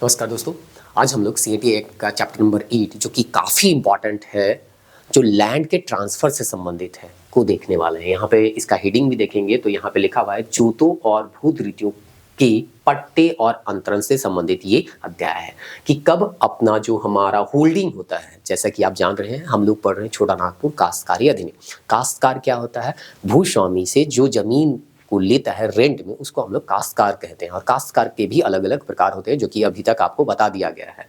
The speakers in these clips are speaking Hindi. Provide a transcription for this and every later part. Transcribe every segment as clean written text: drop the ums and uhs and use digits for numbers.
नमस्कार दोस्तों। आज हम लोग सीएटी एक्ट का चैप्टर नंबर 8 जो कि काफ़ी इंपॉर्टेंट है, जो लैंड के ट्रांसफ़र से संबंधित है, को देखने वाले हैं। यहाँ पे इसका हेडिंग भी देखेंगे तो यहाँ पे लिखा हुआ है जोतों और भूधृतियों के पट्टे और अंतरण से संबंधित ये अध्याय है कि कब अपना जो हमारा होल्डिंग होता है, जैसा कि आप जान रहे हैं हम लोग पढ़ रहे हैं छोटा नागपुर काश्तकारी अधिनियम। काश्तकार क्या होता है? भूस्वामी से जो जमीन को लेता है रेंट में, उसको हम लोग काश्तकार कहते हैं। और काश्तकार के भी अलग अलग प्रकार होते हैं जो कि अभी तक आपको बता दिया गया है।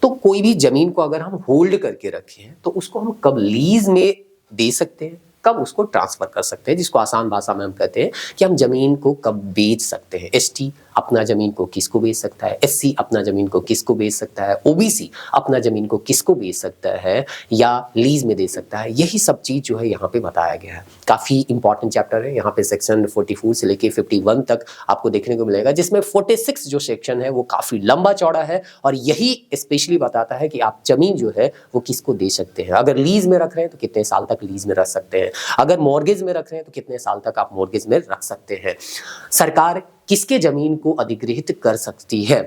तो कोई भी जमीन को अगर हम होल्ड करके रखे हैं तो उसको हम कब लीज में दे सकते हैं, कब उसको ट्रांसफर कर सकते हैं, जिसको आसान भाषा में हम कहते हैं कि हम जमीन को कब बेच सकते हैं। एसटी अपना जमीन को किसको बेच सकता है, एससी अपना जमीन को किसको बेच सकता है, ओबीसी अपना जमीन को किसको बेच सकता है या लीज में दे सकता है। यही सब चीज जो है यहाँ पे बताया गया है। काफी इंपॉर्टेंट चैप्टर है। यहाँ पे सेक्शन 44 से लेके 51 तक आपको देखने को मिलेगा, जिसमें 46 जो सेक्शन है वो काफी लंबा चौड़ा है और यही स्पेशली बताता है कि आप जमीन जो है वो किसको दे सकते हैं। अगर लीज में रख रहे हैं तो कितने साल तक लीज में रख सकते हैं, अगर मॉर्गेज में रख रहे हैं तो कितने साल तक आप मॉर्गेज में रख सकते हैं। सरकार किसके जमीन को अधिग्रहित कर सकती है,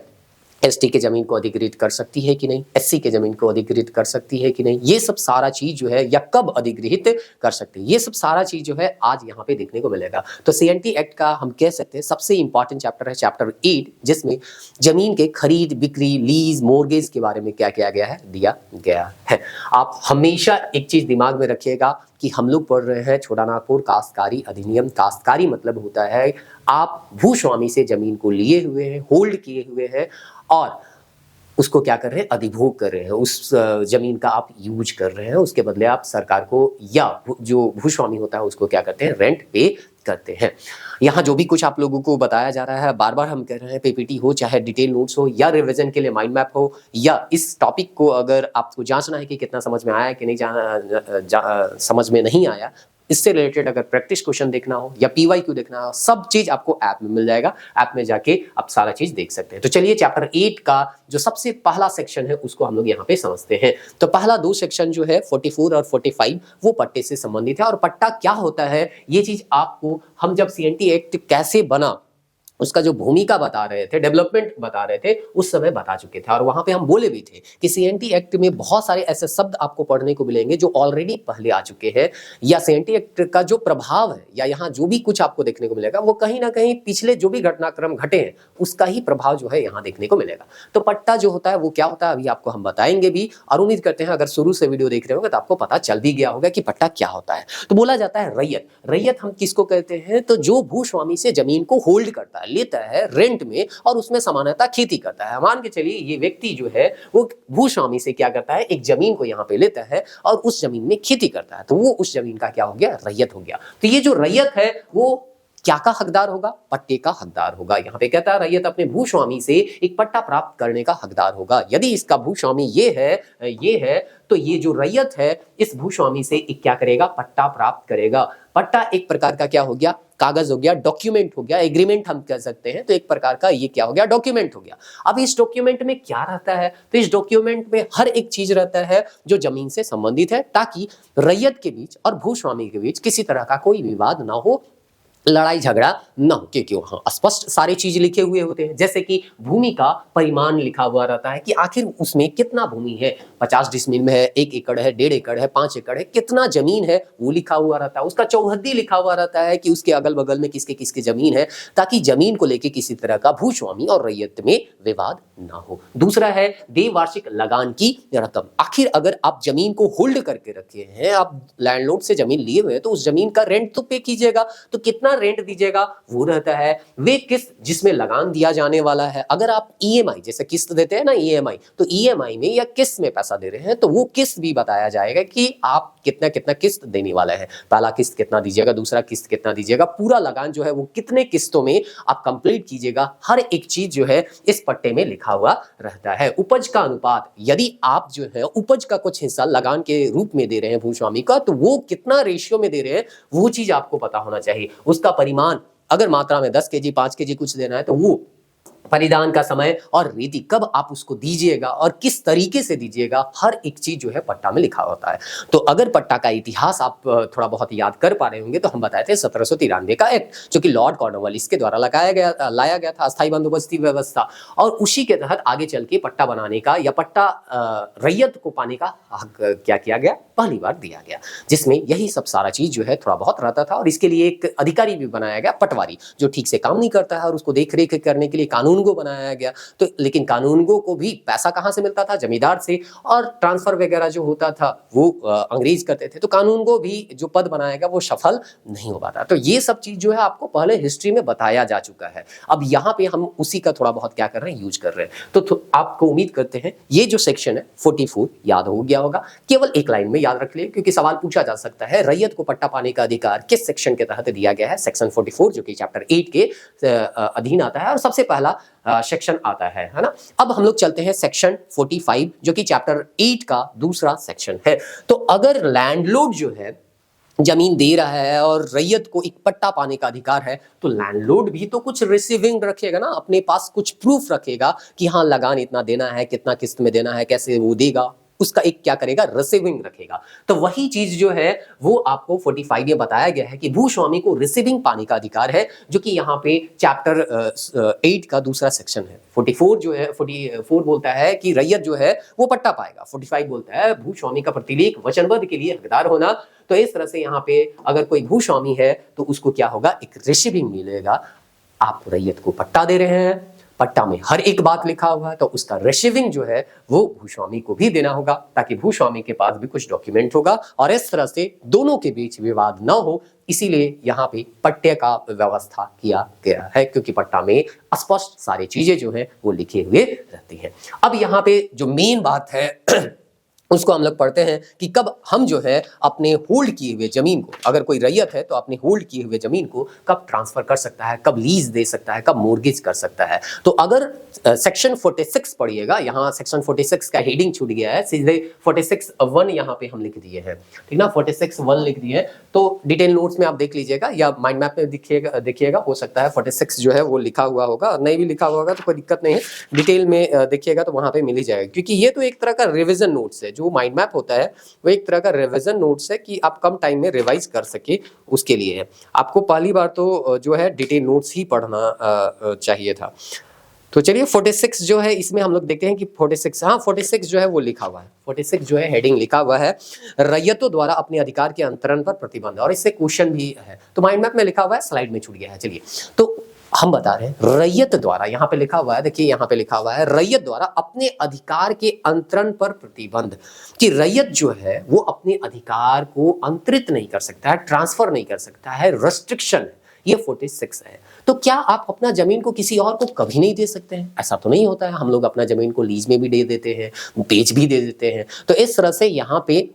एसटी के जमीन को अधिग्रहित कर सकती है कि नहीं, एससी के जमीन को अधिग्रहित कर सकती है कि नहीं, ये सब सारा चीज जो है या कब अधिग्रहित कर सकते हैं, ये सब सारा चीज जो है आज यहाँ पे देखने को मिलेगा। तो सीएनटी एक्ट का हम कह सकते हैं सबसे इंपॉर्टेंट चैप्टर है चैप्टर 8, जिसमें जमीन के खरीद बिक्री लीज मॉर्गेज के बारे में क्या किया गया है, दिया गया है। आप हमेशा एक चीज दिमाग में रखिएगा कि हम लोग पढ़ रहे हैं छोटा नागपुर काश्तकारी अधिनियम। काश्तकारी मतलब होता है आप भूस्वामी से जमीन को लिए हुए हैं, होल्ड किए हुए हैं और उसको क्या कर रहे हैं, अधिभोग कर रहे हैं। उस जमीन का आप यूज कर रहे हैं, उसके बदले आप सरकार को या जो भूस्वामी होता है उसको क्या करते हैं, रेंट पे करते हैं। यहाँ जो भी कुछ आप लोगों को बताया जा रहा है, बार बार हम कह रहे हैं, पीपीटी हो चाहे डिटेल नोट्स हो या रिवीजन के लिए माइंड मैप हो, या इस टॉपिक को अगर आपको जांचना है कि कितना समझ में आया कि नहीं समझ में नहीं आया, इससे रिलेटेड अगर प्रैक्टिस क्वेश्चन देखना हो या पीवाईक्यू देखना हो, सब चीज आपको ऐप में मिल जाएगा। ऐप में जाके आप सारा चीज देख सकते हैं। तो चलिए चैप्टर 8 का जो सबसे पहला सेक्शन है उसको हम लोग यहाँ पे समझते हैं। तो पहला 2 सेक्शन जो है 44 और 45 वो पट्टे से संबंधित है। और पट्टा क्या होता है ये चीज आपको हम जब सीएनटी एक्ट कैसे बना उसका जो भूमिका बता रहे थे, डेवलपमेंट बता रहे थे, उस समय बता चुके थे। और वहां पे हम बोले भी थे कि सीएनटी एक्ट में बहुत सारे ऐसे शब्द आपको पढ़ने को मिलेंगे जो ऑलरेडी पहले आ चुके हैं, या सीएनटी एक्ट का जो प्रभाव है या यहाँ जो भी कुछ आपको देखने को मिलेगा वो कहीं ना कहीं पिछले जो भी घटनाक्रम घटे हैं उसका ही प्रभाव जो है यहाँ देखने को मिलेगा। तो पट्टा जो होता है वो क्या होता है अभी आपको हम बताएंगे भी, और उम्मीद करते हैं अगर शुरू से वीडियो देख रहे होंगे तो आपको पता चल भी गया होगा कि पट्टा क्या होता है। तो बोला जाता है रैयत। रैयत हम किसको कहते हैं, तो जो भूस्वामी से जमीन को होल्ड करता है, लेता है रेंट में और उसमें सामान्यतः खेती करता है। मान के चलिए ये व्यक्ति जो है वो भूस्वामी से क्या करता है, एक जमीन को यहाँ पे लेता है और उस जमीन में खेती करता है, तो वो उस जमीन का क्या हो गया, रैयत हो गया। तो ये जो रैयत है वो क्या का हकदार होगा, पट्टे का हकदार होगा। यहाँ पे कहता है रैयत अपने भूस्वामी से एक पट्टा प्राप्त करने का हकदार होगा। यदि इसका भूस्वामी ये है तो ये जो रैयत है इस भूस्वामी से एक क्या करेगा, पट्टा प्राप्त करेगा। पट्टा एक प्रकार का क्या हो गया, कागज हो गया, डॉक्यूमेंट हो गया, एग्रीमेंट हम कह सकते हैं। तो एक प्रकार का ये क्या हो गया, डॉक्यूमेंट हो गया। अब इस डॉक्यूमेंट में क्या रहता है, तो इस डॉक्यूमेंट में हर एक चीज रहता है जो जमीन से संबंधित है, ताकि रैयत के बीच और भूस्वामी के बीच किसी तरह का कोई विवाद ना हो, लड़ाई झगड़ा ना हो। क्योंकि वहां स्पष्ट सारी चीज लिखे हुए होते हैं, जैसे कि भूमि का परिमाण लिखा हुआ रहता है कि आखिर उसमें कितना भूमि है, 50 डिसमिल में है, 1 एकड़ है, 1.5 एकड़ है, 5 एकड़ है, कितना जमीन है वो लिखा हुआ रहता है। उसका चौहद्दी लिखा हुआ रहता है कि उसके अगल बगल में किसके किसके जमीन है, ताकि जमीन को लेके किसी तरह का भूस्वामी और रैयत में विवाद ना हो। दूसरा है द्विवार्षिक लगान की रकम। आखिर अगर आप जमीन को होल्ड करके रखे हैं, आप लैंडलॉर्ड से जमीन लिए हुए हैं, तो उस जमीन का रेंट तो पे कीजिएगा। तो कितना रेंट दीजिएगा वो रहता है। वे किस्त जिसमें लगान दिया जाने वाला है, अगर आप ईएमआई जैसे किस्त देते हैं ना ईएमआई, तो ईएमआई में या किस्त में पैसा दे रहे हैं तो वो किस्त भी बताया जाएगा कि आप कितना कितना किस्त देने वाला है। पहला किस्त कितना दीजिएगा, दूसरा किस्त कितना दीजिएगा, पूरा लगान जो है वो कितने किस्तों में आप कंप्लीट कीजिएगा, हर एक चीज जो है इस पट्टे में लिखा हुआ रहता है। उपज का अनुपात, यदि आप जो है उपज का कुछ हिस्सा लगान के रूप में दे रहे हैं भूस्वामी का, तो वो कितना रेशियो में दे रहे हैं वो चीज आपको पता होना चाहिए। उसका परिमाण, अगर मात्रा में 10 केजी 5 केजी कुछ देना है तो वो परिधान का समय और रीति, कब आप उसको दीजिएगा और किस तरीके से दीजिएगा, हर एक चीज जो है पट्टा में लिखा होता है। तो अगर पट्टा का इतिहास आप थोड़ा बहुत याद कर पा रहे होंगे तो हम बताए थे 1793 का एक्ट, जो कि लॉर्ड कॉर्नवालिस के द्वारा लाया गया था, अस्थायी बंदोबस्ती व्यवस्था, और उसी के तहत आगे चल के पट्टा बनाने का या पट्टा रैयत को पाने का हक क्या किया गया, पहली बार दिया गया, जिसमें यही सब सारा चीज जो है थोड़ा बहुत रहता था। और इसके लिए एक अधिकारी भी बनाया गया, पटवारी, जो ठीक से काम नहीं करता है और उसको देख रेख करने के लिए कानूनगो बनाया गया। तो लेकिन कानूनगो को भी पैसा कहाँ से मिलता था, जमींदार से, और ट्रांसफर वगैरह जो होता था वो अंग्रेज करते थे। तो कानूनगो भी जो पद बनाया गया वो सफल नहीं हो पाता। तो ये सब चीज जो है आपको पहले हिस्ट्री में बताया जा चुका है। अब यहाँ पे हम उसी का थोड़ा बहुत क्या कर रहे हैं, यूज कर रहे हैं। तो आपको उम्मीद करते हैं ये जो सेक्शन है 44 याद हो गया होगा। केवल एक लाइन में याद रख लिए, क्योंकि सवाल पूछा जा सकता है रैयत को पट्टा पाने का अधिकार किस सेक्शन के तहत दिया गया है। सेक्शन 44 जो कि चैप्टर 8 के अधीन आता है और सबसे पहला सेक्शन आता है ना। अब हम लोग चलते हैं सेक्शन 45 जो कि चैप्टर 8 का दूसरा सेक्शन है। तो अगर लैंडलॉर्ड जो है जमीन दे रहा है और रैयत को एक पट्टा पाने का अधिकार है, तो लैंडलॉर्ड भी तो कुछ रिसीविंग रखेगा ना, अपने पास कुछ प्रूफ रखेगा कि हाँ लगान इतना देना है, कितना किस्त में देना है, कैसे वो देगा, उसका एक क्या करेगा, रिसीविंग रखेगा। तो वही चीज जो है वो आपको 45 में बताया गया है कि भूस्वामी को रिसीविंग पाने का अधिकार है, जो कि यहाँ पे चैप्टर 8 का दूसरा सेक्शन है। 44 जो है 44 बोलता है कि रैयत जो है वो पट्टा पाएगा, 45 बोलता है भूस्वामी का प्रतिलेख वचनबद्ध के लिए हकदार होना। तो इस तरह से यहाँ पे अगर कोई भूस्वामी है तो उसको क्या होगा, एक रिसीविंग मिलेगा। आप रैयत को पट्टा दे रहे हैं, पट्टा में हर एक बात लिखा हुआ है, तो उसका रिसीविंग जो है वो भूस्वामी को भी देना होगा, ताकि भूस्वामी के पास भी कुछ डॉक्यूमेंट होगा और इस तरह से दोनों के बीच विवाद न हो। इसीलिए यहाँ पे पट्टे का व्यवस्था किया गया है, क्योंकि पट्टा में स्पष्ट सारी चीजें जो है वो लिखे हुए रहती हैं। अब यहाँ पे जो मेन बात है उसको हम लोग पढ़ते हैं कि कब हम जो है अपने होल्ड किए हुए जमीन को, अगर कोई रैयत है तो अपने होल्ड किए हुए जमीन को कब ट्रांसफर कर सकता है, कब लीज दे सकता है, कब मोर्गेज कर सकता है। तो अगर सेक्शन 46 पढ़िएगा, यहाँ सेक्शन 46 का हेडिंग छूट गया है, सीधे 46(1) यहाँ पे हम लिख दिए हैं, ठीक ना, 46(1) लिख दिए। तो डिटेल नोट्स में आप देख लीजिएगा या माइंड मैप में देखिएगा, हो सकता है 46 जो है वो लिखा हुआ होगा, नहीं भी लिखा हुआ होगा तो कोई दिक्कत नहीं है, डिटेल में देखिएगा तो वहां पे मिल ही जाएगा। क्योंकि ये तो एक तरह का रिविजन नोट्स है, जो माइंड मैप होता है वो एक तरह का रिवीजन नोट्स है कि आप कम टाइम में रिवाइज कर सके, उसके लिए है। आपको पहली बार तो जो है डिटेल नोट्स ही पढ़ना चाहिए था। तो चलिए 46 जो है इसमें हम लोग देखते हैं कि 46 जो है वो लिखा हुआ है, 46 जो है हेडिंग लिखा हुआ है रैयतों द्वारा अपने अधिकार के अंतरण पर प्रतिबंध, और इससे क्वेश्चन भी है। तो माइंड मैप में लिखा हुआ है, स्लाइड में छूट गया है। चलिए तो हम बता रहे हैं रैयत द्वारा, यहाँ पे लिखा हुआ है, देखिए यहाँ पे लिखा हुआ है रैयत द्वारा अपने अधिकार के अंतरण पर प्रतिबंध, कि रैयत जो है वो अपने अधिकार को अंतरित नहीं कर सकता है, ट्रांसफर नहीं कर सकता है, रेस्ट्रिक्शन है। ये 46 है। तो क्या आप अपना जमीन को किसी और को कभी नहीं दे सकते हैं? ऐसा तो नहीं होता है, हम लोग अपना जमीन को लीज में भी दे देते हैं, बेच भी दे देते हैं। तो इस तरह से यहाँ पे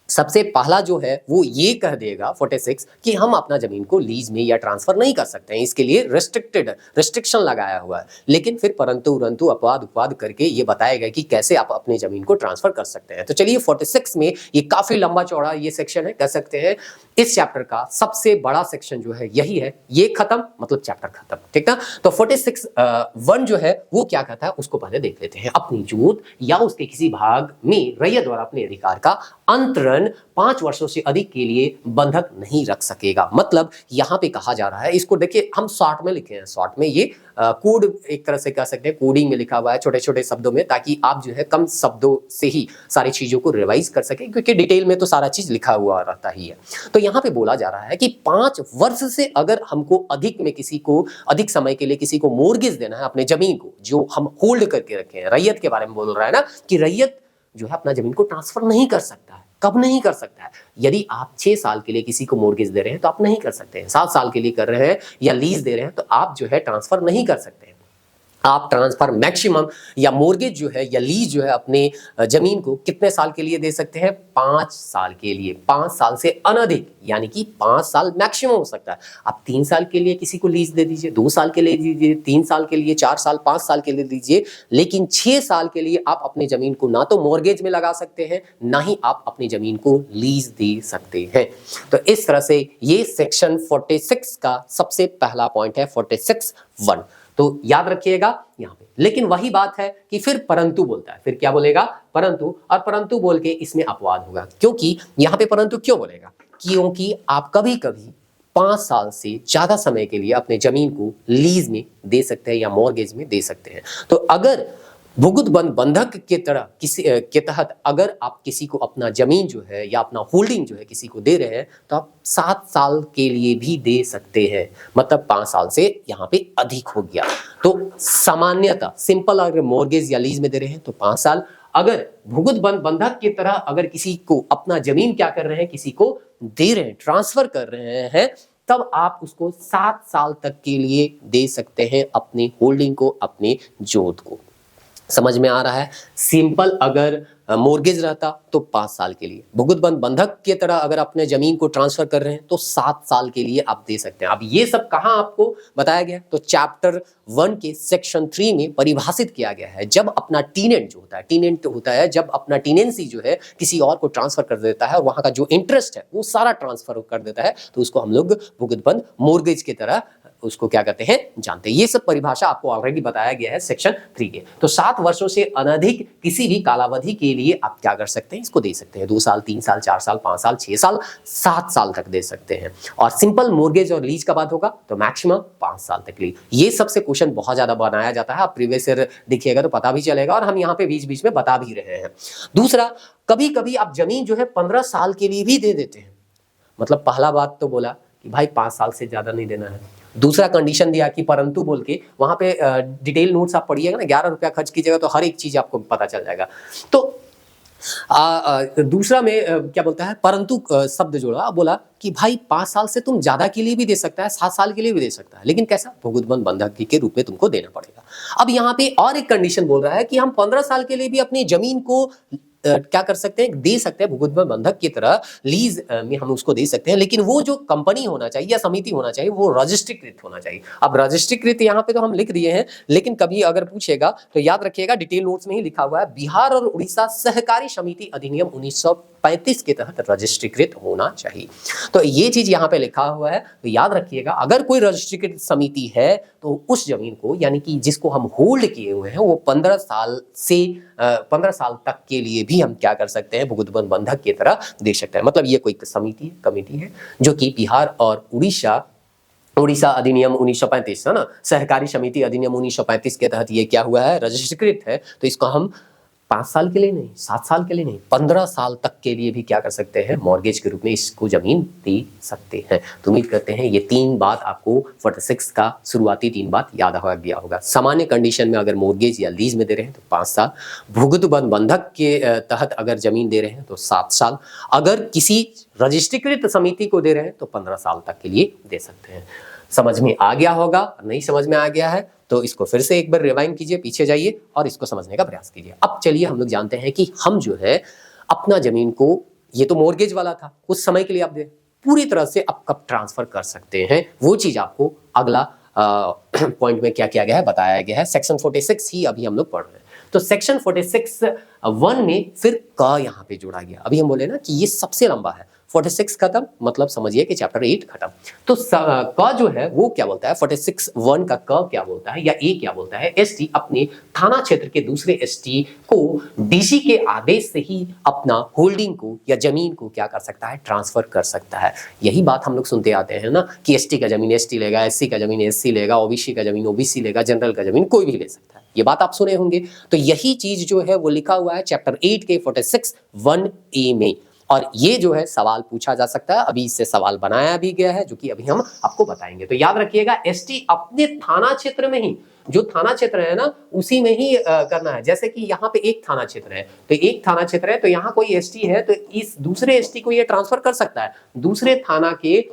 सबसे पहला जो है वो ये कह देगा 46 कि हम अपना जमीन को लीज में या ट्रांसफर नहीं कर सकते हैं, इसके लिए रिस्ट्रिक्शन लगाया हुआ है। लेकिन फिर परंतु अपवाद उपवाद करके ये बताएगा कि कैसे आप अपने जमीन को ट्रांसफर कर सकते हैं। तो चलिए 46 में ये काफी लंबा चौड़ा ये सेक्शन है, कह सकते हैं इस चैप्टर का सबसे बड़ा सेक्शन जो है यही है। ये खत्म मतलब चैप्टर खत्म, ठीक ना। तो 46(1) जो है वो क्या कहता है उसको पहले देख लेते हैं। अपनी जोत या उसके किसी भाग में रैयत द्वारा अपने अधिकार का अंतरण 5 वर्षों से अधिक के लिए बंधक नहीं रख सकेगा। मतलब यहां पे कहा जा रहा है, इसको देखिए हम शॉर्ट में लिखे हैं, शॉर्ट में ये कोड एक तरह से कह सकते हैं, कोडिंग में लिखा हुआ है छोटे छोटे शब्दों में, ताकि आप जो है कम शब्दों से ही सारी चीजों को रिवाइज कर सके, क्योंकि डिटेल में तो सारा चीज लिखा हुआ रहता ही है। तो यहाँ पे बोला जा रहा है कि 5 वर्ष से अगर हमको अधिक में किसी को अधिक समय के लिए किसी को मोर्गेज देना है अपने जमीन को, जो हम होल्ड करके रखे हैं, रैयत के बारे में बोल रहा है ना, कि रैयत जो है अपना जमीन को ट्रांसफर नहीं कर सकता है। कब नहीं कर सकता है? यदि आप 6 साल के लिए किसी को मोर्गेज दे रहे हैं तो आप नहीं कर सकते हैं, 7 साल के लिए कर रहे हैं या लीज दे रहे हैं तो आप जो है ट्रांसफर नहीं कर सकते हैं। आप ट्रांसफर मैक्सिमम या मोर्गेज जो है या लीज जो है अपने जमीन को कितने साल के लिए दे सकते हैं? 5 साल के लिए, 5 साल से अनधिक, यानी कि 5 साल मैक्सिमम हो सकता है। आप 3 साल के लिए किसी को लीज दे दीजिए, 2 साल के लिए दीजिए, 3 साल के लिए, 4 साल, 5 साल के लिए दीजिए, लेकिन 6 साल के लिए आप अपने जमीन को ना तो मोर्गेज में लगा सकते हैं, ना ही आप अपनी जमीन को लीज दे सकते हैं। तो इस तरह से ये सेक्शन 46 का सबसे पहला पॉइंट है 46(1). तो याद रखिएगा यहाँ पे। लेकिन वही बात है कि फिर परंतु बोलता है, फिर क्या बोलेगा? परंतु। और परंतु बोल के इसमें अपवाद होगा, क्योंकि यहाँ पे परंतु क्यों बोलेगा? क्योंकि आप कभी कभी 5 साल से ज्यादा समय के लिए अपने जमीन को लीज में दे सकते हैं या मॉर्गेज में दे सकते हैं। तो अगर भुगत बंधक के तरह किसी के तहत अगर आप किसी को अपना जमीन जो है या अपना होल्डिंग जो है किसी को दे रहे हैं, तो आप 7 साल के लिए भी दे सकते हैं। मतलब 5 साल से यहाँ पे अधिक हो गया। तो सामान्यतः सिंपल अगर मॉर्गेज या लीज में दे रहे हैं तो 5 साल। अगर भुगत बंधक की तरह अगर किसी को अपना जमीन क्या कर रहे हैं, किसी को दे रहे हैं, ट्रांसफर कर रहे हैं, तब आप उसको 7 साल तक के लिए दे सकते हैं अपनी होल्डिंग को, अपने जोत को। समझ में आ रहा है? सिंपल अगर मॉर्गेज रहता तो 5 साल के लिए, भुगत बंधक की तरह अगर अपने जमीन को ट्रांसफर कर रहे हैं तो 7 साल के लिए आप दे सकते हैं। अब ये सब कहाँ आपको बताया गया? तो चैप्टर 1 के सेक्शन 3 में परिभाषित किया गया है। जब अपना टीनेंट जो होता है, टीनेंट होता है जब अपना टीनेंसी जो है किसी और को ट्रांसफर कर देता है और वहां का जो इंटरेस्ट है वो सारा ट्रांसफर कर देता है, तो उसको हम लोग भुगत बंध मॉर्गेज की तरह उसको क्या कहते हैं, जानते हैं। ये सब परिभाषा आपको ऑलरेडी बताया गया है सेक्शन 3 के। तो 7 वर्षों से अनधिक किसी भी कालावधि के लिए आप क्या कर सकते हैं, इसको दे सकते हैं। 2 साल, 3 साल, 4 साल, 5 साल, 6 साल, 7 साल तक दे सकते हैं। और सिंपल मॉर्गेज और लीज का बात होगा तो मैक्सिमम 5 साल तक लिए। ये सबसे क्वेश्चन बहुत ज्यादा बनाया जाता है, आप प्रीवियस ईयर देखिएगा तो पता भी चलेगा, और हम यहाँ पे बीच बीच में बता भी रहे हैं। दूसरा, कभी कभी आप जमीन जो है 15 साल के लिए भी दे देते हैं। मतलब पहला बात तो बोला कि भाई 5 साल से ज्यादा नहीं देना है। दूसरा कंडीशन दिया कि परंतु बोल के, वहां पे डिटेल नोट्स आप पढ़िएगा ना, 11 रुपया खर्च कीजिएगा तो हर एक चीज आपको पता चल जाएगा। तो दूसरा में क्या बोलता है, परंतु शब्द जोड़ा, बोला कि भाई 5 साल से तुम ज्यादा के लिए भी दे सकता है, 7 साल के लिए भी दे सकता है, लेकिन कैसा? भुगत बंधक के रूप में तुमको देना पड़ेगा। अब यहाँ पे और एक कंडीशन बोल रहा है कि हम 15 साल के लिए भी अपनी जमीन को क्या कर सकते हैं, दे सकते हैं भुगत बंधक की तरह, लीज में हम उसको दे सकते हैं, लेकिन वो जो कंपनी होना चाहिए या समिति होना चाहिए वो रजिस्ट्रीकृत होना चाहिए। अब रजिस्ट्रीकृत यहाँ पे तो हम लिख दिए हैं, लेकिन कभी अगर पूछेगा तो याद रखिएगा डिटेल नोट्स में ही लिखा हुआ है, बिहार और उड़ीसा सहकारी समिति अधिनियम 1935 के तहत रजिस्ट्रीकृत होना चाहिए। तो ये चीज यहाँ पे लिखा हुआ है, तो याद रखिएगा अगर कोई रजिस्ट्रीकृत समिति है तो उस जमीन को, यानी कि जिसको हम होल्ड किए हुए हैं, वो 15 साल तक के लिए भी हम क्या कर सकते हैं, भुगत बंधक की तरह दे सकते हैं। मतलब ये कोई समिति है, कमेटी है, जो कि बिहार और उड़ीसा अधिनियम 1935 है ना, सहकारी समिति अधिनियम 1935 के तहत ये क्या हुआ है, रजिस्ट्रीकृत है। तो इसको हम 5 साल के लिए नहीं, 7 साल के लिए नहीं, 15 साल तक के लिए भी क्या कर सकते हैं, मॉर्गेज के रूप में इसको जमीन दे सकते हैं। तो उम्मीद करते हैं ये 3 बात आपको 46 का शुरुआती 3 बात याद हो गया होगा। सामान्य कंडीशन में अगर मॉर्गेज या लीज में दे रहे हैं तो 5 साल, भुगत बंधक के तहत अगर जमीन दे रहे हैं तो 7 साल, अगर किसी रजिस्ट्रीकृत समिति को दे रहे हैं तो 15 साल तक के लिए दे सकते हैं। समझ में आ गया होगा? नहीं समझ में आ गया है तो इसको फिर से एक बार रिवाइंड कीजिए, पीछे जाइए और इसको समझने का प्रयास कीजिए। अब चलिए हम लोग जानते हैं कि हम जो है अपना जमीन को, ये तो मॉर्गेज वाला था, कुछ समय के लिए आप दे, पूरी तरह से आप कब ट्रांसफर कर सकते हैं, वो चीज आपको अगला पॉइंट में क्या किया गया है, बताया गया है। सेक्शन 46 ही अभी हम लोग पढ़ रहे हैं। तो सेक्शन 46(1) में फिर क यहाँ पे जोड़ा गया। अभी हम बोले ना कि ये सबसे लंबा है, 46 खत्म, मतलब समझिए कि चैप्टर 8 खत्म। तो क जो है वो क्या बोलता है, 46(1) का क क्या बोलता है या ए क्या बोलता है, एसटी अपने थाना क्षेत्र के दूसरे एसटी को डीसी के आदेश से ही अपना होल्डिंग को या जमीन को क्या कर सकता है, ट्रांसफर कर सकता है। यही बात हम लोग सुनते आते हैं ना कि एसटी का जमीन एसटी लेगा, एससी का जमीन एससी लेगा, ओबीसी का जमीन ओबीसी लेगा, जनरल का जमीन कोई भी ले सकता है। ये बात आप सुने होंगे। तो यही चीज जो है वो लिखा हुआ है चैप्टर 8 के 46(1)(a) में। और ये जो है सवाल पूछा जा सकता है, अभी इससे सवाल बनाया भी गया है जो कि अभी हम आपको बताएंगे। तो याद रखिएगा एसटी अपने थाना क्षेत्र में ही, जो थाना क्षेत्र है ना उसी में ही करना है। जैसे कि यहाँ पे एक थाना क्षेत्र है, तो एक थाना क्षेत्र है तो यहाँ कोई एसटी है तो इस दूसरे एसटी को ये ट्रांसफर कर सकता है, दूसरे थाना के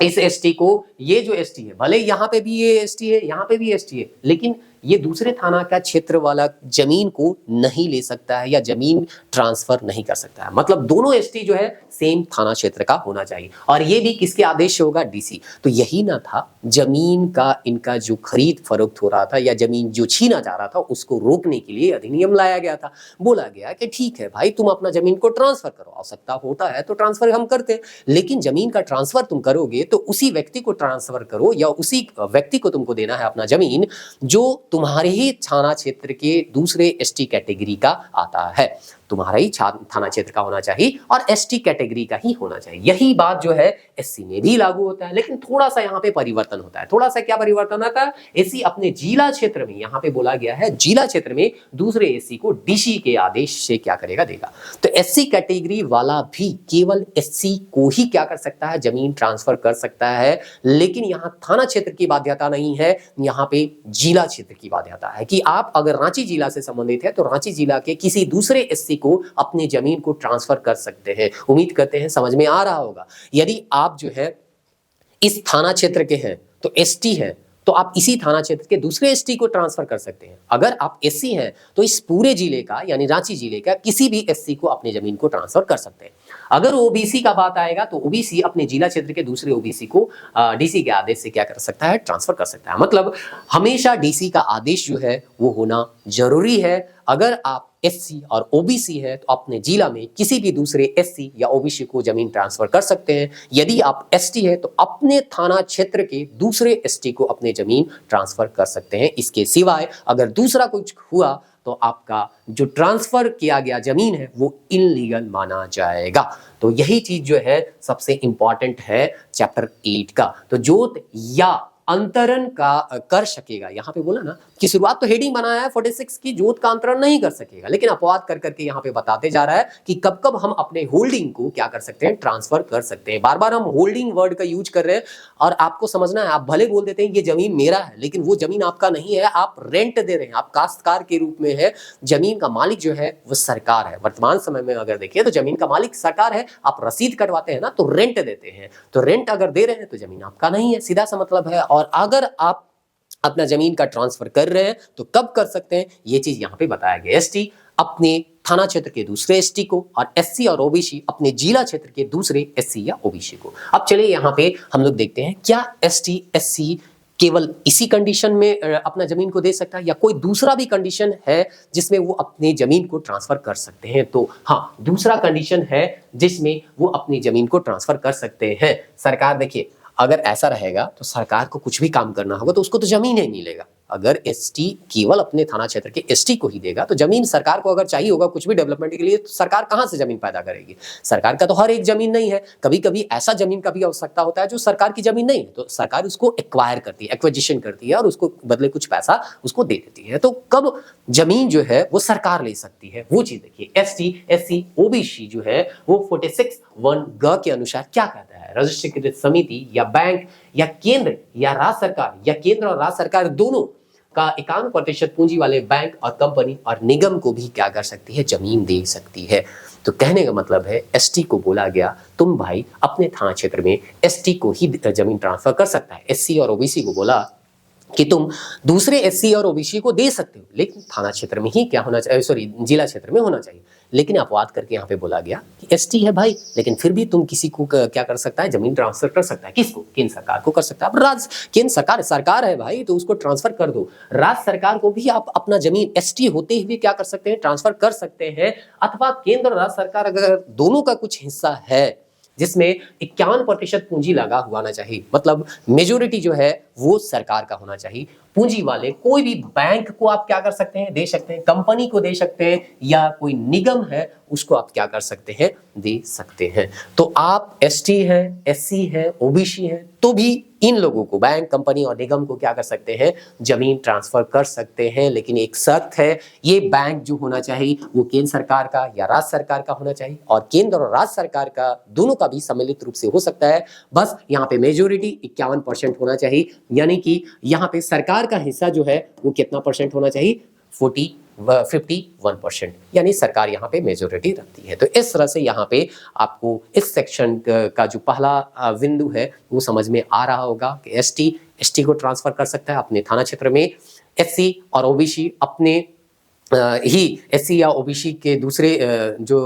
इस एसटी को। ये जो एसटी है, भले यहाँ पे भी ये एसटी है, यहाँ पे भी एसटी है, लेकिन ये दूसरे थाना का क्षेत्र वाला जमीन को नहीं ले सकता है या जमीन ट्रांसफर नहीं कर सकता है। मतलब दोनों एसटी जो है सेम थाना क्षेत्र का होना चाहिए, और ये भी किसके आदेश से होगा? डीसी। तो यही ना था जमीन का इनका जो खरीद फरोख्त हो रहा था या जमीन जो छीना जा रहा था उसको रोकने के लिए अधिनियम लाया गया था। बोला गया कि ठीक है भाई, तुम अपना जमीन को ट्रांसफर करो, आवश्यकता होता है तो ट्रांसफर हम करते हैं, लेकिन जमीन का ट्रांसफर तुम करोगे तो उसी व्यक्ति को ट्रांसफर करो या उसी व्यक्ति को तुमको देना है अपना जमीन जो तुम्हारे ही थाना क्षेत्र के दूसरे एसटी कैटेगरी का आता है। तुम्हारा ही थाना क्षेत्र का होना चाहिए और एसटी कैटेगरी का ही होना चाहिए। यही बात जो है एससी में भी लागू होता है, लेकिन थोड़ा सा यहाँ पे परिवर्तन होता है। थोड़ा सा क्या परिवर्तन होता है? एससी अपने जिला क्षेत्र में, यहाँ पे बोला गया है जिला क्षेत्र में दूसरे एससी को डीसी के आदेश से क्या करेगा? देगा। तो एससी कैटेगरी वाला भी केवल एससी को ही क्या कर सकता है? जमीन ट्रांसफर कर सकता है, लेकिन यहाँ थाना क्षेत्र की बाध्यता नहीं है, यहाँ पे जिला क्षेत्र की बाध्यता है कि आप अगर रांची जिला से संबंधित है तो रांची जिला के किसी दूसरे एससी को अपनी जमीन को ट्रांसफर कर सकते हैं। उम्मीद करते हैं समझ में आ रहा होगा। यदि आप जो है इस थाना क्षेत्र के हैं तो एसटी है, तो आप इसी थाना क्षेत्र के दूसरे एसटी को ट्रांसफर कर सकते हैं। अगर आप एससी हैं तो इस पूरे जिले का यानी रांची जिले का किसी भी एससी को अपनी जमीन को ट्रांसफर कर सकते हैं। अगर ओबीसी का बात आएगा तो ओबीसी अपने जिला क्षेत्र के दूसरे ओबीसी को डीसी के आदेश से क्या कर सकता है? ट्रांसफर कर सकता है। मतलब हमेशा डीसी का आदेश जो है वो होना जरूरी है। अगर आप एससी और ओबीसी है तो अपने जिला में किसी भी दूसरे एससी या ओबीसी को जमीन ट्रांसफर कर सकते हैं। यदि आप एसटी है तो अपने थाना क्षेत्र के दूसरे एसटी को अपने जमीन ट्रांसफर कर सकते हैं। इसके सिवाय अगर दूसरा कुछ हुआ तो आपका जो ट्रांसफर किया गया जमीन है वो इनलीगल माना जाएगा। तो यही चीज जो है सबसे इंपॉर्टेंट है चैप्टर 8 का। तो जोत या अंतरण का कर सकेगा, यहाँ पे बोला ना कि शुरुआत तो हेडिंग बनाया है 46 की, जोत का अंतरण नहीं कर सकेगा, लेकिन अपवाद कर करके यहाँ पे बताते जा रहा है कि कब कब हम अपने होल्डिंग को क्या कर सकते हैं? ट्रांसफर कर सकते हैं। बार बार हम होल्डिंग वर्ड का यूज कर रहे हैं और आपको समझना है, आप भले बोल देते हैं ये जमीन मेरा है, लेकिन वो जमीन आपका नहीं है, आप रेंट दे रहे हैं, आप काश्तकार के रूप में है। जमीन का मालिक जो है वो सरकार है। वर्तमान समय में अगर देखिए तो जमीन का मालिक सरकार है। आप रसीद कटवाते हैं ना तो रेंट देते हैं, तो रेंट अगर दे रहे हैं तो जमीन आपका नहीं है, सीधा सा मतलब है। और अगर आप अपना जमीन का ट्रांसफर कर रहे हैं तो कब कर सकते हैं? ये चीज यहां पे बताया गया। एसटी अपने थाना क्षेत्र के दूसरे एसटी को और एससी और ओबीसी अपने जिला क्षेत्र के दूसरे एससी या ओबीसी को। अब चलिए यहाँ पे हम लोग देखते हैं क्या एसटी एससी केवल इसी कंडीशन में अपना जमीन को दे सकता है या कोई दूसरा भी कंडीशन है जिसमें वो अपनी जमीन को ट्रांसफर कर सकते हैं? तो हाँ, दूसरा कंडीशन है जिसमें वो अपनी जमीन को ट्रांसफर कर सकते हैं। सरकार, देखिए अगर ऐसा रहेगा तो सरकार को कुछ भी काम करना होगा तो उसको तो जमीन ही मिलेगा। अगर एसटी केवल अपने थाना क्षेत्र के एसटी को ही देगा तो जमीन सरकार को अगर चाहिए होगा कुछ भी डेवलपमेंट के लिए तो सरकार कहां से जमीन पैदा करेगी? सरकार का तो हर एक जमीन नहीं है, कभी कभी ऐसा जमीन का भी आवश्यकता होता है जो सरकार की जमीन नहीं है, तो सरकार उसको एक्वायर करती है, एक्विजिशन करती है और उसको बदले कुछ पैसा उसको दे देती है। तो कब जमीन जो है वो सरकार ले सकती है वो चीज देखिए। एसटी एससी ओबीसी जो है वो 46(1) ग के अनुसार क्या कहता है? रजिस्ट्रीकृत समिति या बैंक या केंद्र या राज्य सरकार या केंद्र और राज्य सरकार दोनों का 51% पूंजी वाले बैंक और कंपनी और निगम को भी क्या कर सकती है? जमीन दे सकती है। तो कहने का मतलब है एसटी को बोला गया तुम भाई अपने थाना क्षेत्र में एसटी को ही जमीन ट्रांसफर कर सकता है। एससी और ओबीसी को बोला कि तुम दूसरे एससी और ओबीसी को दे सकते हो, लेकिन थाना क्षेत्र में ही क्या होना चाहिए, सॉरी जिला क्षेत्र में होना चाहिए। लेकिन अपवाद करके यहाँ पे बोला गया कि एसटी है भाई, लेकिन फिर भी तुम किसी को क्या कर सकता है? जमीन ट्रांसफर कर सकता है। किसको? केंद्र सरकार को कर सकता है। अब राज्य केंद्र सरकार है भाई तो उसको ट्रांसफर कर दो। राज्य सरकार को भी आप अपना जमीन एसटी होते हुए क्या कर सकते हैं? ट्रांसफर कर सकते हैं। अथवा केंद्र और राज्य सरकार अगर दोनों का कुछ हिस्सा है जिसमें 51% पूंजी लगा हुआ ना चाहिए, मतलब मेजोरिटी जो है वो सरकार का होना चाहिए। पूंजी वाले कोई भी बैंक को आप क्या कर सकते हैं? दे सकते हैं, कंपनी को दे सकते हैं, या कोई निगम है उसको आप क्या कर सकते हैं? दे सकते हैं। तो आप एसटी है, एससी है, ओबीसी है, तो भी इन लोगों को बैंक, कंपनी और निगम को क्या कर सकते हैं? जमीन ट्रांसफर कर सकते हैं। लेकिन एक शर्त है, ये बैंक जो होना चाहिए वो केंद्र सरकार का या राज्य सरकार का होना चाहिए, और केंद्र और राज्य सरकार का दोनों का भी सम्मिलित रूप से हो सकता है। बस यहाँ पे मेजोरिटी 51% होना चाहिए, यानी कि यहाँ पे सरकार का हिस्सा जो है वो कितना परसेंट होना चाहिए? 51%, यानी सरकार यहाँ पे मेजोरिटी रखती है। तो इस तरह से यहाँ पे आपको इस सेक्शन का जो पहला बिंदु है वो समझ में आ रहा होगा कि एसटी को ट्रांसफर कर सकता है अपने थाना क्षेत्र में, SC और OBC अपने ही SC या OBC के दूसरे जो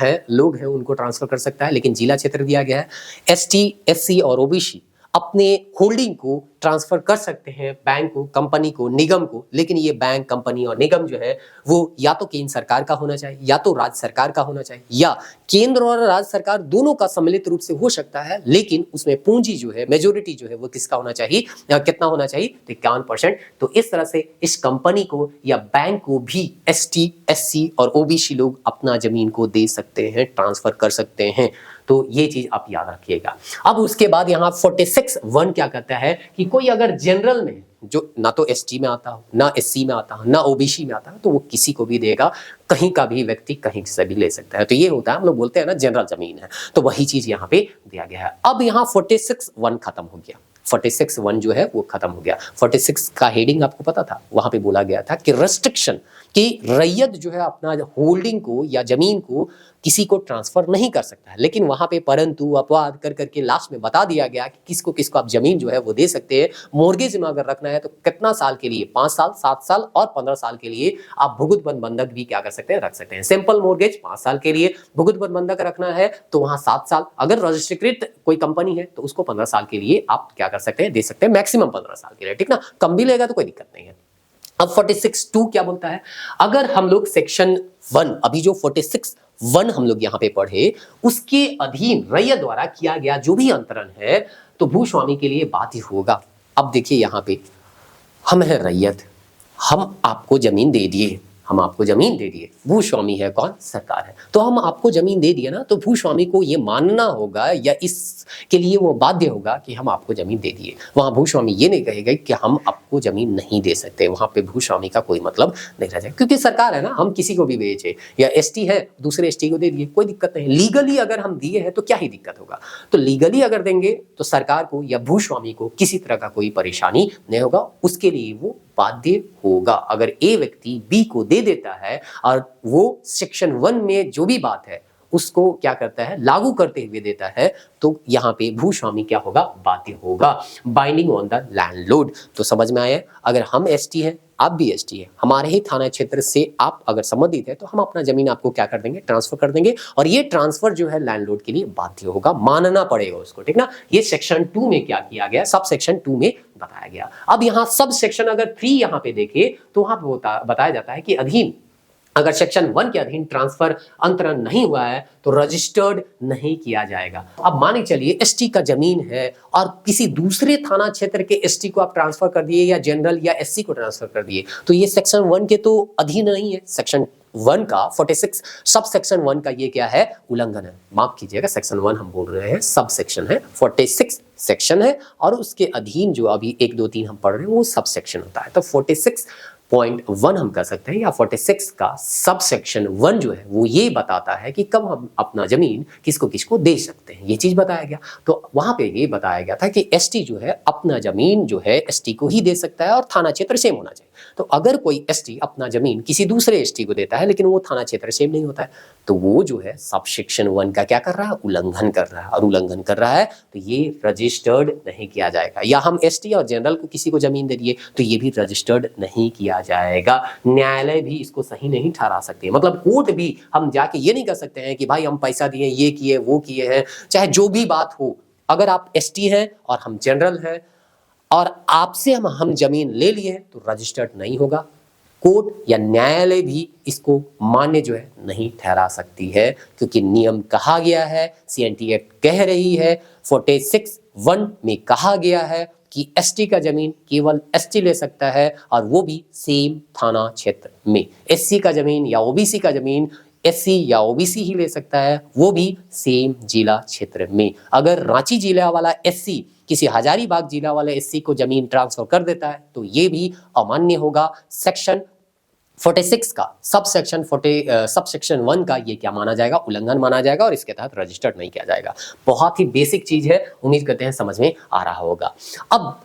है लोग हैं उनको ट्रांसफर कर सकता है, लेकिन जिला क्षेत्र दिया गया है। ST, SC और OBC अपने होल्डिंग को ट्रांसफर कर सकते हैं बैंक को, कंपनी को, निगम को, लेकिन ये बैंक, कंपनी और निगम जो है वो या तो केंद्र सरकार का होना चाहिए या तो राज्य सरकार का होना चाहिए, या केंद्र और राज्य सरकार दोनों का सम्मिलित रूप से हो सकता है, लेकिन उसमें पूंजी जो है, मेजोरिटी जो है वो किसका होना चाहिए, कितना होना चाहिए, 51%। तो इस तरह से इस कंपनी को या बैंक को भी ST, SC और OBC लोग अपना जमीन को दे सकते हैं, ट्रांसफर कर सकते हैं। तो ये चीज आप याद रखिएगा। अब उसके बाद यहाँ 46(1) क्या कहता है कि कोई अगर जनरल में जो ना तो ST में आता हो, ना SC में आता हो, ना OBC में आता हो, तो वो किसी को भी देगा, कहीं का भी व्यक्ति कहीं से भी ले सकता है। तो ये होता है, हम लोग बोलते हैं ना जनरल जमीन है, तो वही चीज यहाँ पे दिया गया है। अब यहाँ 46(1) खत्म हो गया, 46(1) जो है वो खत्म हो गया। 46 का हेडिंग आपको पता था, वहां पे बोला गया था कि रेस्ट्रिक्शन कि रैयत जो है अपना होल्डिंग को या जमीन को किसी को ट्रांसफर नहीं कर सकता है, लेकिन वहां पे परंतु अपवाद कर करके लास्ट में बता दिया गया कि किसको किसको आप जमीन जो है वो दे सकते हैं। मोर्गेज में अगर रखना है तो कितना साल के लिए, 5 साल, 7 साल और 15 साल के लिए आप भुगत बंधक भी क्या कर सकते हैं, रख सकते हैं। सिंपल मोर्गेज 5 साल के लिए, भुगत बंधक रखना है तो वहां 7 साल, अगर रजिस्ट्रीकृत कोई कंपनी है तो उसको 15 साल के लिए आप क्या कर सकते हैं, दे सकते हैं, मैक्सिमम 15 साल के लिए, ठीक ना, कम भी लेगा तो कोई दिक्कत नहीं है। अब 46(2) क्या बोलता है, अगर हम लोग सेक्शन 1 अभी जो 46(1) हम लोग यहाँ पे पढ़े उसके अधीन रैयत द्वारा किया गया जो भी अंतरण है तो भूस्वामी के लिए बाध्य होगा। अब देखिए यहाँ पे हम है रैयत, हम आपको जमीन दे दिए, हम आपको जमीन दे दिए, भूस्वामी है कौन, सरकार है, तो हम आपको जमीन दे दिए ना, तो भूस्वामी को ये मानना होगा या इसके लिए वो बाध्य होगा कि हम आपको जमीन दे दिए। वहां भूस्वामी ये नहीं कहेगा कि हम आपको जमीन नहीं दे सकते, वहां पे भूस्वामी का कोई मतलब नहीं रह जाएगा, क्योंकि सरकार है ना, हम किसी को भी बेचे, या ST है दूसरे ST को दे दिए, कोई दिक्कत नहीं। लीगली अगर हम दिए हैं तो क्या ही दिक्कत होगा, तो लीगली अगर देंगे तो सरकार को या भूस्वामी को किसी तरह का कोई परेशानी नहीं होगा, उसके लिए वो बाध्य होगा। अगर A व्यक्ति B को दे देता है और वो सेक्शन 1 में जो भी बात है उसको क्या करता है, लागू करते हुए देता है, तो यहाँ पे भूस्वामी क्या होगा, बाध्य होगा। बाइंडिंग ऑन द लैंडलॉर्ड, तो समझ में आया, अगर हम ST हैं, आप भी ST है, हमारे ही थाना क्षेत्र से आप अगर संबंधित है तो हम अपना जमीन आपको क्या कर देंगे, ट्रांसफर कर देंगे, और ये ट्रांसफर जो है लैंडलॉर्ड के लिए बाध्य होगा, मानना पड़ेगा उसको, ठीक ना। ये सेक्शन 2 में क्या किया गया, सब सेक्शन 2 में बताया गया। अब यहाँ सब सेक्शन अगर 3 यहाँ पे देखे तो वहां पे बताया जाता है कि अधीन अगर सेक्शन 1 के अधीन ट्रांसफर अंतरण नहीं हुआ है तो रजिस्टर्ड नहीं किया जाएगा। अब मान के चलिए ST का जमीन है और किसी दूसरे थाना क्षेत्र के ST को आप ट्रांसफर कर दिए या जनरल या SC को ट्रांसफर कर दिए, तो ये सेक्शन 1 के तो अधीन नहीं है। सेक्शन 1 का 46 सब सेक्शन 1 का ये क्या है, उल्लंघन है। माफ कीजिएगा, सेक्शन 1 हम बोल रहे हैं, सब सेक्शन है, 46 सेक्शन है और उसके अधीन जो अभी 1, 2, 3 हम पढ़ रहे हैं वो सब सेक्शन होता है। तो 46.1 हम कर सकते हैं, या 46 का सब सेक्शन 1 जो है वो ये बताता है कि कब हम अपना जमीन किसको किसको दे सकते हैं, ये चीज बताया गया। तो वहां पे ये बताया गया था कि ST जो है अपना जमीन जो है ST को ही दे सकता है और थाना क्षेत्र सेम होना चाहिए। तो अगर कोई ST अपना जमीन किसी दूसरे ST को देता है लेकिन वो थाना क्षेत्र सेम नहीं होता है, तो वो जो है सब सेक्शन 1 का क्या कर रहा है, उल्लंघन कर रहा है, और उल्लंघन कर रहा है तो ये रजिस्टर्ड नहीं किया जाएगा। या हम ST और जनरल को किसी को जमीन दे दिए तो ये भी रजिस्टर्ड नहीं किया जाएगा। न्यायालय भी इसको सही नहीं ठहरा सकते, मतलब कोर्ट भी हम जाके ये नहीं कर सकते हैं कि भाई हम पैसा दिए, ये किए, वो किए हैं, चाहे जो भी बात हो। अगर आप ST हैं और हम जनरल हैं और आपसे हम जमीन ले लिए तो रजिस्टर्ड नहीं होगा। कोर्ट या न्यायालय भी इसको मान्य जो है नहीं ठहरा सकती है, क्योंकि नियम कहा गया है, CNT एक्ट कह रही है, 46(1) में कहा गया है कि ST का जमीन केवल ST ले सकता है और वो भी सेम थाना क्षेत्र में। SC का जमीन या OBC का जमीन SC या OBC ही ले सकता है, वो भी सेम जिला क्षेत्र में। अगर रांची जिला वाला SC किसी हजारीबाग जिला वाले SC को जमीन ट्रांसफर कर देता है तो ये भी अमान्य होगा। सेक्शन 46 का सब सेक्शन 1 का ये क्या माना जाएगा, उल्लंघन माना जाएगा और इसके तहत रजिस्टर्ड नहीं किया जाएगा। बहुत ही बेसिक चीज है, उम्मीद करते हैं समझ में आ रहा होगा। अब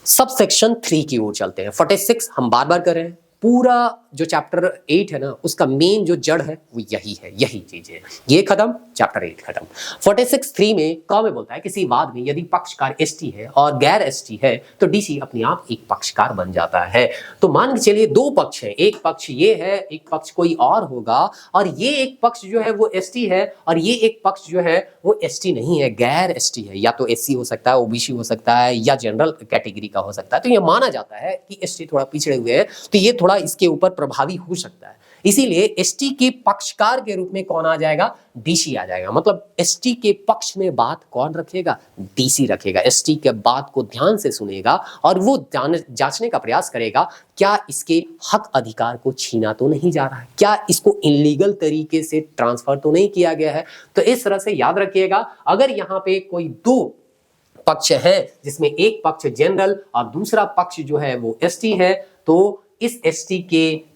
सब सेक्शन 3 की ओर चलते हैं। 46 हम बार बार कर रहे हैं, पूरा जो चैप्टर 8 है ना उसका मेन जो जड़ है वो यही है, यही चीज है। ये खत्म, चैप्टर 8 खत्म। 46(3) में क में बोलता है किसी वाद में यदि पक्षकार एसटी है और गैर एसटी है तो डीसी अपने आप एक पक्षकार बन जाता है। तो मान के चलिए दो पक्ष हैं, एक पक्ष ये है, एक पक्ष कोई और होगा, और ये एक पक्ष जो है वो एसटी है और ये एक पक्ष जो है वो एसटी नहीं है, गैर एसटी है। या तो एससी हो सकता है, ओबीसी हो सकता है, या जनरल कैटेगरी का हो सकता है। तो ये माना जाता है कि एसटी थोड़ा पिछड़े हुए हैं, तो ये थोड़ा इसके ऊपर प्रभावी हो सकता है। इसीलिए एसटी के पक्षकार के रूप में कौन आ जाएगा? डीसी आ जाएगा। मतलब एसटी के पक्ष में बात कौन रखेगा? डीसी रखेगा। एसटी के बात को ध्यान से सुनेगा और वो जांचने का प्रयास करेगा क्या इसके हक अधिकार को छीना तो नहीं जा रहा है, क्या इसको इनलीगल तरीके से ट्रांसफर तो नहीं किया गया है। तो इस तरह से याद रखिएगा, अगर यहाँ पे कोई दो पक्ष है जिसमें एक पक्ष जनरल और दूसरा पक्ष जो है वो एसटी है, तो इस एसटी के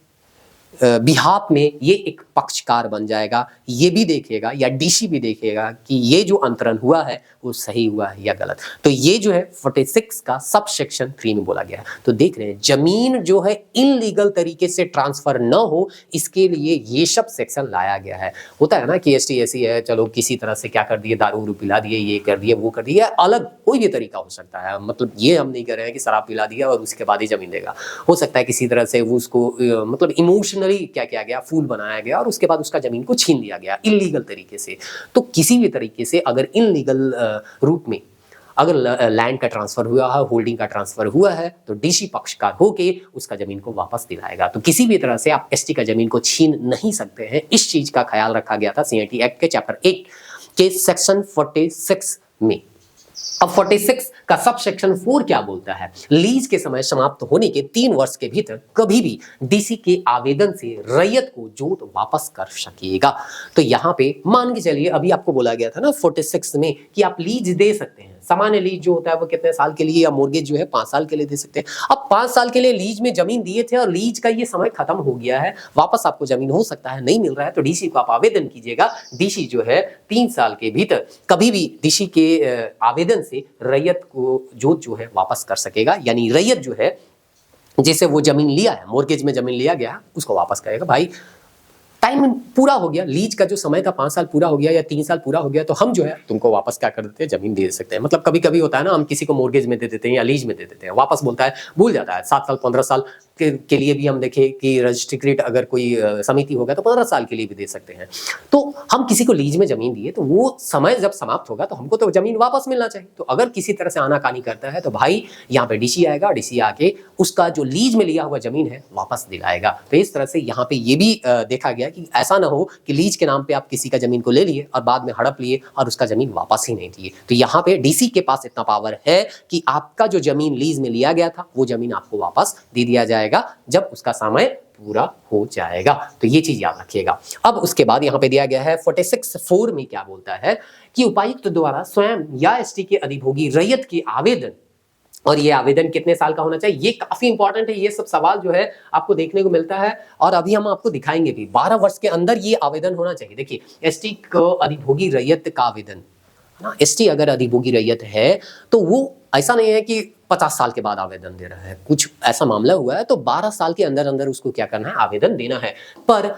बिहाफ में ये एक पक्षकार बन जाएगा। ये भी देखेगा या डीसी भी देखेगा कि ये जो अंतरण हुआ है वो सही हुआ है या गलत। तो ये जो है 46 का सब सेक्शन 3 में बोला गया है। तो देख रहे हैं जमीन जो है इनलीगल तरीके से ट्रांसफर न हो इसके लिए ये सब सेक्शन लाया गया है। होता है ना कि एसटी ऐसी है, चलो किसी तरह से क्या कर दिए, दारू पिला दिए, ये कर दिए, वो कर दिए, अलग कोई भी तरीका हो सकता है। मतलब ये हम नहीं कर रहे हैं कि शराब पिला दिया और उसके बाद ही जमीन देगा। हो सकता है किसी तरह से वो उसको मतलब इमोशनली क्या किया गया, फूल बनाया गया और उसके बाद उसका जमीन को छीन लिया गया इलीगल तरीके से। तो किसी भी तरीके से अगर इनलीगल रूप में अगर लैंड का ट्रांसफर हुआ है, होल्डिंग का ट्रांसफर हुआ है, तो डीसी पक्षकार होके उसका जमीन को वापस दिलाएगा। तो किसी भी तरह से आप एसटी का जमीन को छीन नहीं सकते हैं। इस चीज का ख्याल रखा गया था सीआईटी एक्ट के चैप्टर 8 के सेक्शन 46 में। अब 46 का सब सेक्शन 4 क्या बोलता है? लीज के समय समाप्त होने के 3 वर्ष के भीतर कभी भी डीसी के आवेदन से रैयत को जोत वापस कर सकेगा। तो यहाँ पे मान के चलिए अभी आपको बोला गया था ना 46 में कि आप लीज दे सकते हैं। सामान्य लीज जो होता है वो कितने साल के लिए, या मोर्गेज जो है 5 साल के लिए दे सकते हैं। अब 5 साल के लिए लीज में जमीन दिए थे और लीज का ये समय खत्म हो गया है, वापस आपको जमीन हो सकता है नहीं मिल रहा है, तो डीसी को आप आवेदन कीजिएगा। डीसी जो है 3 साल के भीतर कभी भी डीसी के आवेदन से रैयत को जोत जो है वापस कर सकेगा। यानी रैयत जो है जैसे वो जमीन लिया है, मोर्गेज में जमीन लिया गया, उसको वापस करेगा। भाई टाइम पूरा हो गया, लीज का जो समय था 5 साल पूरा हो गया या 3 साल पूरा हो गया, तो हम जो है तुमको वापस क्या कर देते हैं, जमीन दे सकते हैं। मतलब कभी कभी होता है ना, हम किसी को मोर्गेज में दे देते हैं या लीज में दे देते हैं, वापस बोलता है, भूल जाता है। 7 साल 15 साल के लिए भी हम देखें कि रजिस्ट्रीकृत अगर कोई समिति होगा तो 15 साल के लिए भी दे सकते हैं। तो हम किसी को लीज में जमीन दिए तो वो समय जब समाप्त होगा तो हमको तो जमीन वापस मिलना चाहिए। तो अगर किसी तरह से आनाकानी करता है तो भाई यहाँ पे डीसी आएगा, डीसी आके उसका जो लीज में लिया हुआ जमीन है वापस दिलाएगा। तो इस तरह से यहाँ पे ये भी देखा गया कि ऐसा ना हो कि लीज के नाम पे आप किसी का जमीन को ले लिए और बाद में हड़प लिए और उसका जमीन वापस ही नहीं दिए। तो यहाँ पे डीसी के पास इतना पावर है कि आपका जो जमीन लीज में लिया गया था वो जमीन आपको वापस दे दिया जाएगा जब उसका समय पूरा हो जाएगा। तो ये चीज याद रखिएगा। अब उसके बाद यहाँ पे दिया गया है 46(4) में क्या बोलता है कि उपायुक्त द्वारा स्वयं या एसटी के अधिभोगी रैयत के आवेदन, और ये आवेदन कितने साल का होना चाहिए, ये काफी इंपॉर्टेंट है। ये सब सवाल जो है आपको देखने को मिलता है और अभी हम आपको दिखाएंगे भी। 12 वर्ष के अंदर ये आवेदन होना चाहिए। देखिए एसटी को अधिभोगी रैयत का आवेदन ना, एसटी अगर अधिभोगी रैयत है तो वो ऐसा नहीं है कि 50 साल के बाद आवेदन दे रहा है, कुछ ऐसा मामला हुआ है तो 12 साल के अंदर अंदर उसको क्या करना है, आवेदन देना है। पर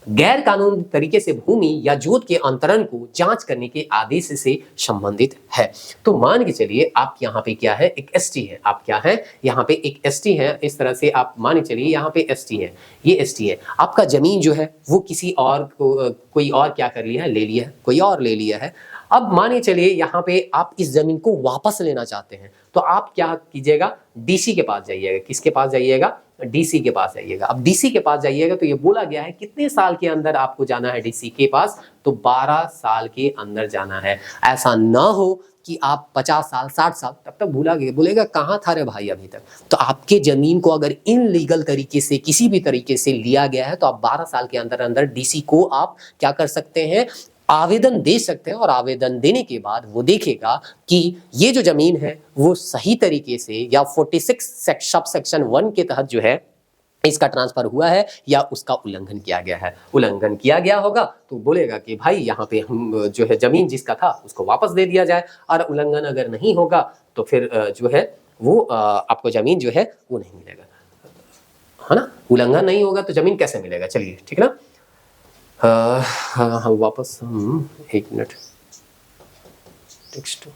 गैर कानूनी तरीके से भूमि या जोत के अंतरण को जांच करने के आदेश से संबंधित है। तो मान के चलिए आप यहाँ पे क्या है, एक एसटी है, आप क्या है यहाँ पे एक एसटी है। इस तरह से आप मान के चलिए यहाँ पे एसटी है, ये एसटी है, आपका जमीन जो है वो किसी और को कोई और क्या कर लिया है, ले लिया है, कोई और ले लिया है। अब मानिए चलिए यहाँ पे आप इस जमीन को वापस लेना चाहते हैं तो आप क्या कीजिएगा, डीसी के पास जाइएगा। किसके पास जाइएगा, डीसी के पास जाइएगा। अब डीसी के पास जाइएगा तो ये बोला गया है कितने साल के अंदर आपको जाना है डीसी के पास, तो 12 साल के अंदर जाना है। ऐसा ना हो कि आप 50 साल 60 साल तब तक भूला गए, बोलेगा कहाँ था रे भाई अभी तक। तो आपके जमीन को अगर इनलीगल तरीके से किसी भी तरीके से लिया गया है तो आप 12 साल के अंदर अंदर डीसी को आप क्या कर सकते हैं, आवेदन दे सकते हैं। और आवेदन देने के बाद वो देखेगा कि ये जो जमीन है वो सही तरीके से या 46 सब सेक्शन 1 के तहत जो है इसका ट्रांसफर हुआ है या उसका उल्लंघन किया गया है। उल्लंघन किया गया होगा तो बोलेगा कि भाई यहाँ पे हम जो है जमीन जिसका था उसको वापस दे दिया जाए, और उल्लंघन अगर नहीं होगा तो फिर जो है वो आपको जमीन जो है वो नहीं मिलेगा। है ना, उल्लंघन नहीं होगा तो जमीन कैसे मिलेगा। चलिए ठीक है ना, हम वापस एक मिनट टेक्स्ट।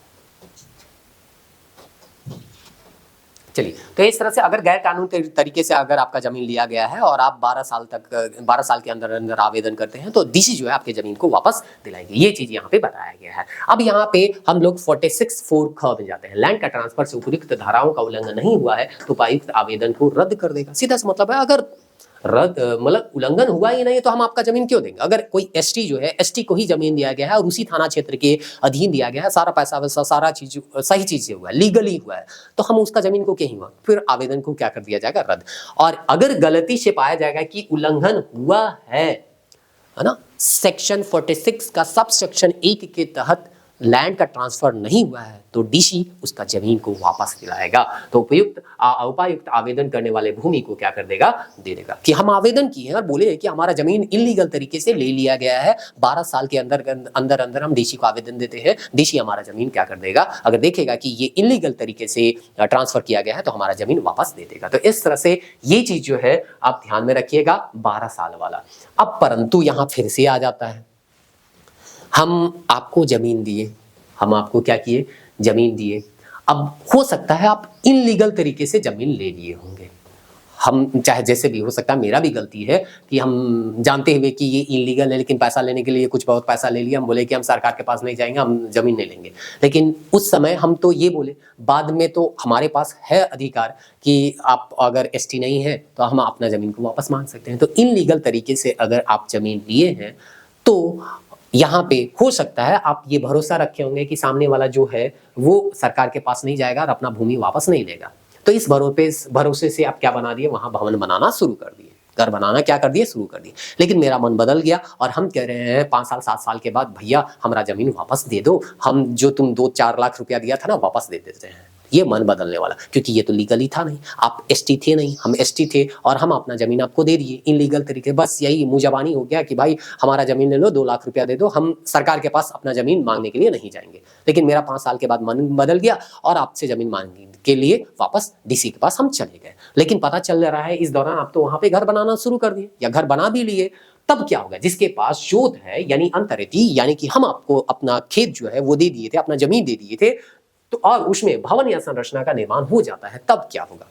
चलिए, तो इस तरह से अगर गैर कानूनी तरीके से अगर आपका जमीन लिया गया है और आप 12 साल के अंदर अंदर आवेदन करते हैं तो डीसी जो है आपके जमीन को वापस दिलाएगी। ये चीज यहाँ पे बताया गया है। अब यहाँ पे हम लोग 46(4) ख में जाते हैं। लैंड का ट्रांसफर से उपयुक्त धाराओं का उल्लंघन नहीं हुआ है तो उपायुक्त आवेदन को रद्द कर देगा। सीधा सा मतलब है, अगर रद्द मतलब उल्लंघन हुआ ही नहीं तो हम आपका जमीन क्यों देंगे। अगर कोई एसटी जो है, एसटी को ही जमीन दिया गया है और उसी थाना क्षेत्र के अधीन दिया गया है, सारा पैसा वैसा सारा चीज सही चीज से हुआ है, लीगली हुआ है, तो हम उसका जमीन को क्यों हुआ, फिर आवेदन को क्या कर दिया जाएगा, रद्द। और अगर गलती से पाया जाएगा कि उल्लंघन हुआ है ना, सेक्शन 46 का सब सेक्शन 1 के तहत लैंड का ट्रांसफर नहीं हुआ है तो डीसी उसका जमीन को वापस दिलाएगा। तो उपायुक्त आवेदन करने वाले भूमि को क्या कर देगा, दे देगा। कि हम आवेदन किए हैं और बोले कि हमारा जमीन इलीगल तरीके से ले लिया गया है, 12 साल के अंदर हम डीसी को आवेदन देते हैं, डीसी हमारा जमीन क्या कर देगा, अगर देखेगा कि ये इलीगल तरीके से ट्रांसफर किया गया है तो हमारा जमीन वापस दे देगा। तो इस तरह से ये चीज जो है आप ध्यान में रखिएगा, 12 साल वाला। अब परंतु यहां फिर से आ जाता है, हम आपको जमीन दिए, हम आपको क्या किए, जमीन दिए। अब हो सकता है आप इनलीगल तरीके से जमीन ले लिए होंगे, हम चाहे जैसे भी हो सकता है, मेरा भी गलती है कि हम जानते हुए कि ये इलीगल है लेकिन पैसा लेने के लिए कुछ बहुत पैसा ले लिया, हम बोले कि हम सरकार के पास नहीं जाएंगे, हम जमीन नहीं लेंगे। लेकिन उस समय हम तो ये बोले, बाद में तो हमारे पास है अधिकार कि आप अगर एसटी नहीं है तो हम अपना जमीन को वापस मांग सकते हैं। तो इनलीगल तरीके से अगर आप जमीन लिए हैं तो यहाँ पे हो सकता है आप ये भरोसा रखे होंगे कि सामने वाला जो है वो सरकार के पास नहीं जाएगा और अपना भूमि वापस नहीं लेगा। तो इस भरोसे से आप क्या बना दिए, वहां भवन बनाना शुरू कर दिए, घर बनाना क्या कर दिए, शुरू कर दिए। लेकिन मेरा मन बदल गया और हम कह रहे हैं 5 साल 7 साल के बाद, भैया हमारा जमीन वापस दे दो, हम जो तुम 2-4 लाख रुपया दिया था ना वापस दे देते हैं। ये मन बदलने वाला, क्योंकि ये तो लीगली था नहीं, आप एसटी थे नहीं, हम एसटी थे और हम अपना जमीन आपको दे दिए इनलीगल तरीके। बस यही मुंहजबानी हो गया कि भाई हमारा जमीन ले लो, 2 लाख रुपया दे दो, हम सरकार के पास अपना जमीन मांगने के लिए नहीं जाएंगे। लेकिन मेरा 5 साल के बाद मन बदल गया और आपसे जमीन मांगने के लिए वापस डीसी के पास हम चले गए। लेकिन पता चल रहा है इस दौरान आप तो वहां पे घर बनाना शुरू कर दिए या घर बना भी लिए, तब क्या होगा, जिसके पास शोध है यानी अंतरिति, यानी कि हम आपको अपना खेत जो है वो दे दिए थे, अपना जमीन दे दिए थे, तो और उसमें भवन या संरचना का निर्माण हो जाता है, तब क्या होगा।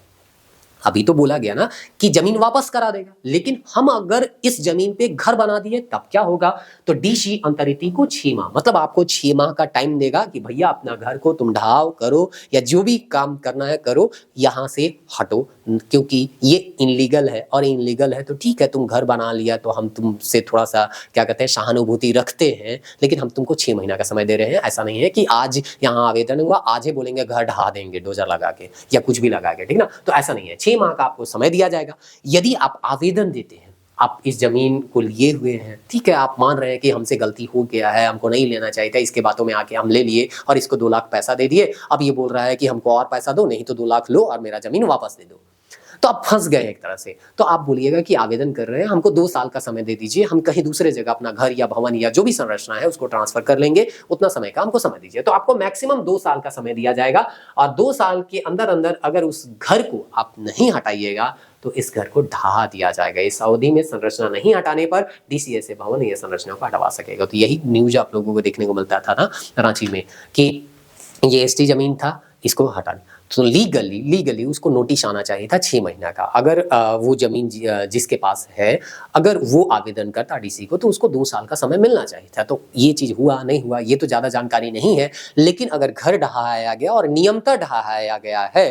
अभी तो बोला गया ना कि जमीन वापस करा देगा, लेकिन हम अगर इस जमीन पे घर बना दिए तब क्या होगा, तो डीसी अंतरिति को 6 माह, मतलब आपको 6 माह का टाइम देगा कि भैया अपना घर को तुम ढाओ करो या जो भी काम करना है करो, यहां से हटो, क्योंकि ये इनलीगल है। और इनलीगल है तो ठीक है, तुम घर बना लिया तो हम तुमसे थोड़ा सा क्या कहते हैं सहानुभूति रखते हैं, लेकिन हम तुमको 6 महीना का समय दे रहे हैं। ऐसा नहीं है कि आज यहाँ आवेदन हुआ आज ही बोलेंगे घर ढहा देंगे डोजर लगा के या कुछ भी लगा के, ठीक ना। तो ऐसा नहीं है, 6 माह का आपको समय दिया जाएगा। यदि आप आवेदन देते हैं, आप इस जमीन को लिए हुए हैं, ठीक है, आप मान रहे हैं कि हमसे गलती हो गया है, हमको नहीं लेना चाहिए था, इसके बातों में आके हम ले लिए और इसको 2 लाख पैसा दे दिए, अब ये बोल रहा है कि हमको और पैसा दो, नहीं तो 2 लाख लो और मेरा जमीन वापस दे दो, तो आप फंस गए एक तरह से। तो आप बोलिएगा कि आवेदन कर रहे हैं, हमको 2 साल का समय दे दीजिए, हम कहीं दूसरे जगह अपना घर या भवन या जो भी संरचना है उसको ट्रांसफर कर लेंगे, उतना समय का हमको समय दीजिए। तो आपको मैक्सिमम 2 साल का समय दिया जाएगा और 2 साल के अंदर अंदर अगर उस घर को आप नहीं हटाइएगा तो इस घर को ढहा दिया जाएगा। इस अवधि में संरचना नहीं हटाने पर डीसी ऐसे भवन या संरचना को हटवा सकेगा। तो यही न्यूज आप लोगों को देखने को मिलता था ना रांची में कि ये एसटी जमीन था, इसको हटाने, तो लीगली उसको नोटिस आना चाहिए था 6 महीना का। अगर वो जमीन जिसके पास है अगर वो आवेदन करता डीसी को तो उसको 2 साल का समय मिलना चाहिए था। तो ये चीज हुआ नहीं हुआ ये तो ज्यादा जानकारी नहीं है, लेकिन अगर घर ढहाया गया और नियमतः ढहाया गया है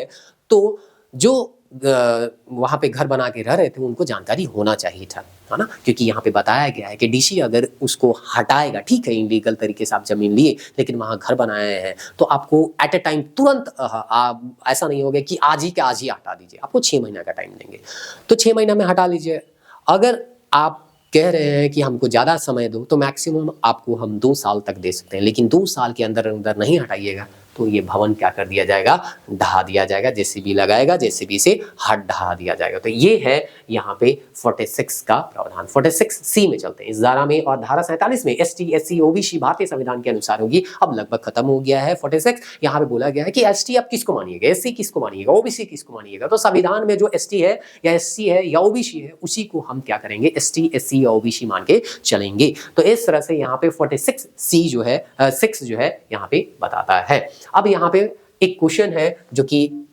तो जो वहां पे घर बना के रह रहे थे उनको जानकारी होना चाहिए था, है ना। क्योंकि यहाँ पे बताया गया है कि डीसी अगर उसको हटाएगा, ठीक है इनलीगल तरीके से आप जमीन लिए लेकिन वहां घर बनाए हैं, तो आपको एट ए टाइम तुरंत ऐसा नहीं होगा कि आज ही के आज ही हटा दीजिए, आपको 6 महीना का टाइम देंगे, तो 6 महीना में हटा लीजिए। अगर आप कह रहे हैं कि हमको ज़्यादा समय दो तो मैक्सिमम आपको हम 2 साल तक दे सकते हैं, लेकिन 2 साल के अंदर अंदर नहीं हटाइएगा तो ये भवन क्या कर दिया जाएगा, ढहा दिया जाएगा, जेसीबी लगाएगा, जेसीबी से हट ढहा दिया जाएगा। तो ये है यहाँ पे 46 का प्रावधान। 46C में चलते हैं। इस धारा में और धारा 47 में ST SC OBC भारतीय संविधान के अनुसार होगी। अब लगभग खत्म हो गया है 46। यहाँ पे बोला गया है कि ST आप किसको मानिएगा, SC किसको मानिएगा, OBC किसको मानिएगा। तो संविधान में जो ST है या SC है या OBC है उसी को हम क्या करेंगे, ST SC या OBC मान के चलेंगे। तो इस तरह से यहाँ पे 46C जो है 6 जो है यहाँ पे बताता है। अब यहाँ पे एक क्वेश्चन है जो कि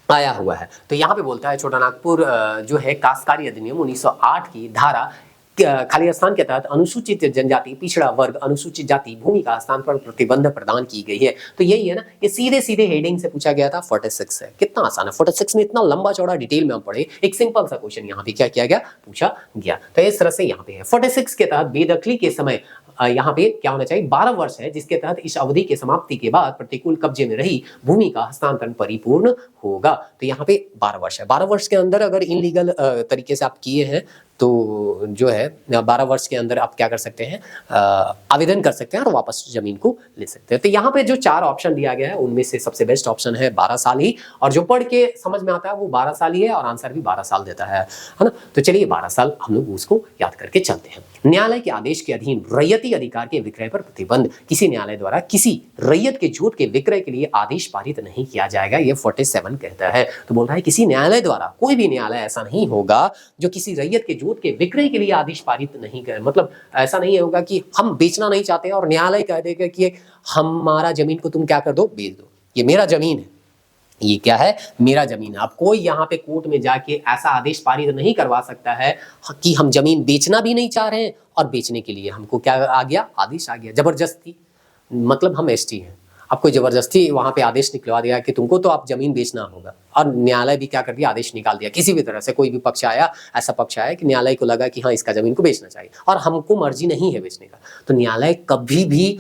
आया हुआ है। तो यहाँ पे बोलता है छोटा नागपुर जो है काश्तकारी अधिनियम 1908 की धारा खाली स्थान के तहत अनुसूचित जनजाति, पिछड़ा वर्ग, अनुसूचित जाति भूमि का हस्तांतरण प्रतिबंध प्रदान की गई है। तो यही है ना, ये सीधे सीधे हेडिंग से पूछा गया था। 46 है, कितना आसान है। 46 में इतना लंबा चौड़ा डिटेल में हम पढ़े, एक सिंपल सा क्वेश्चन यहाँ पे क्या किया गया, पूछा गया। तो इस तरह से यहाँ पे है 46 के तहत बेदखली के समय यहाँ पे क्या होना चाहिए, 12 वर्ष है, जिसके तहत इस अवधि के समाप्ति के बाद प्रतिकूल कब्जे में रही भूमि का हस्तांतरण परिपूर्ण होगा। तो यहाँ पे 12 वर्ष है। 12 वर्ष के अंदर अगर इनलीगल तरीके से आप किए हैं तो जो है 12 वर्ष के अंदर आप क्या कर सकते हैं, आवेदन कर सकते हैं और वापस जमीन को ले सकते हैं। तो यहाँ पे जो 4 ऑप्शन दिया गया है उनमें से सबसे बेस्ट ऑप्शन है 12 साल ही, और जो पढ़ के समझ में आता है वो 12 साल ही है और आंसर भी 12 साल देता है ना। तो चलिए 12 साल हम लोग उसको याद करके चलते हैं। न्यायालय के आदेश के अधीन रैयती अधिकार के विक्रय पर प्रतिबंध। किसी न्यायालय द्वारा किसी रैयत के जोत के विक्रय के लिए आदेश पारित नहीं किया जाएगा, ये 47 कहता है। तो बोल रहा है किसी न्यायालय द्वारा, कोई भी न्यायालय ऐसा नहीं होगा जो किसी रैयत के जोत के विक्रय के लिए आदेश पारित नहीं करे। मतलब ऐसा नहीं होगा कि हम बेचना नहीं चाहते और न्यायालय कह देगा कि हमारा जमीन को तुम क्या कर दो, बेच दो, ये मेरा जमीन है, ये क्या है, मेरा जमीन है। अब कोई यहाँ पे कोर्ट में जाके ऐसा आदेश पारित नहीं करवा सकता है कि हम जमीन बेचना भी नहीं चाह रहे हैं और बेचने के लिए हमको क्या आ गया, आदेश आ गया जबरदस्ती। मतलब हम ST हैं, अब कोई जबरदस्ती वहां पे आदेश निकलवा दिया कि तुमको तो आप जमीन बेचना होगा, और न्यायालय भी क्या कर दिया, आदेश निकाल दिया। किसी भी तरह से कोई भी पक्ष आया, ऐसा पक्ष आया कि न्यायालय को लगा कि हाँ इसका जमीन को बेचना चाहिए और हमको मर्जी नहीं है बेचने का, तो न्यायालय कभी भी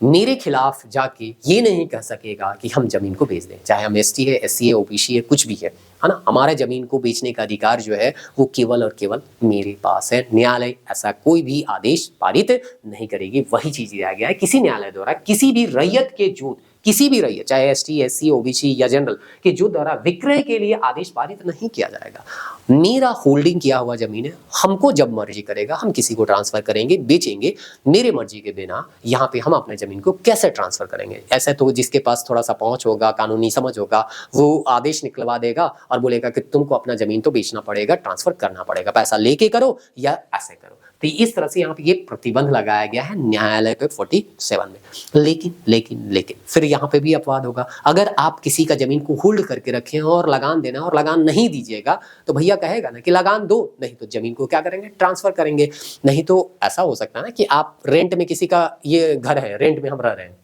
मेरे खिलाफ जाके ये नहीं कह सकेगा कि हम जमीन को बेच दें, चाहे हम ST है, SC है, OBC है, कुछ भी है ना। हमारे जमीन को बेचने का अधिकार जो है वो केवल और केवल मेरे पास है। न्यायालय ऐसा कोई भी आदेश पारित नहीं करेगी। वही चीज दिया गया है, किसी न्यायालय द्वारा किसी भी रैयत के जोत, किसी भी रैयत चाहे ST SC OBC या जनरल के जोत द्वारा विक्रय के लिए आदेश पारित नहीं किया जाएगा। मेरा होल्डिंग किया हुआ जमीन है, हमको जब मर्जी करेगा हम किसी को ट्रांसफर करेंगे, बेचेंगे, मेरे मर्जी के बिना यहाँ पे हम अपने जमीन को कैसे ट्रांसफर करेंगे। ऐसे तो जिसके पास थोड़ा सा पहुंच होगा, कानूनी समझ होगा, वो आदेश निकलवा देगा और बोलेगा कि तुमको अपना जमीन तो बेचना पड़ेगा, ट्रांसफर करना पड़ेगा, पैसा लेके करो या ऐसे करो। तो इस तरह से यहाँ पे ये प्रतिबंध लगाया गया है न्यायालय पे 47 में। लेकिन फिर यहाँ पे भी अपवाद होगा। अगर आप किसी का जमीन को होल्ड करके रखें और लगान देना और लगान नहीं दीजिएगा तो भैया कहेगा ना कि लगान दो, नहीं तो जमीन को क्या करेंगे, ट्रांसफर करेंगे। नहीं तो ऐसा हो सकता है ना कि आप रेंट में, किसी का ये घर है, रेंट में हम रह रहे हैं,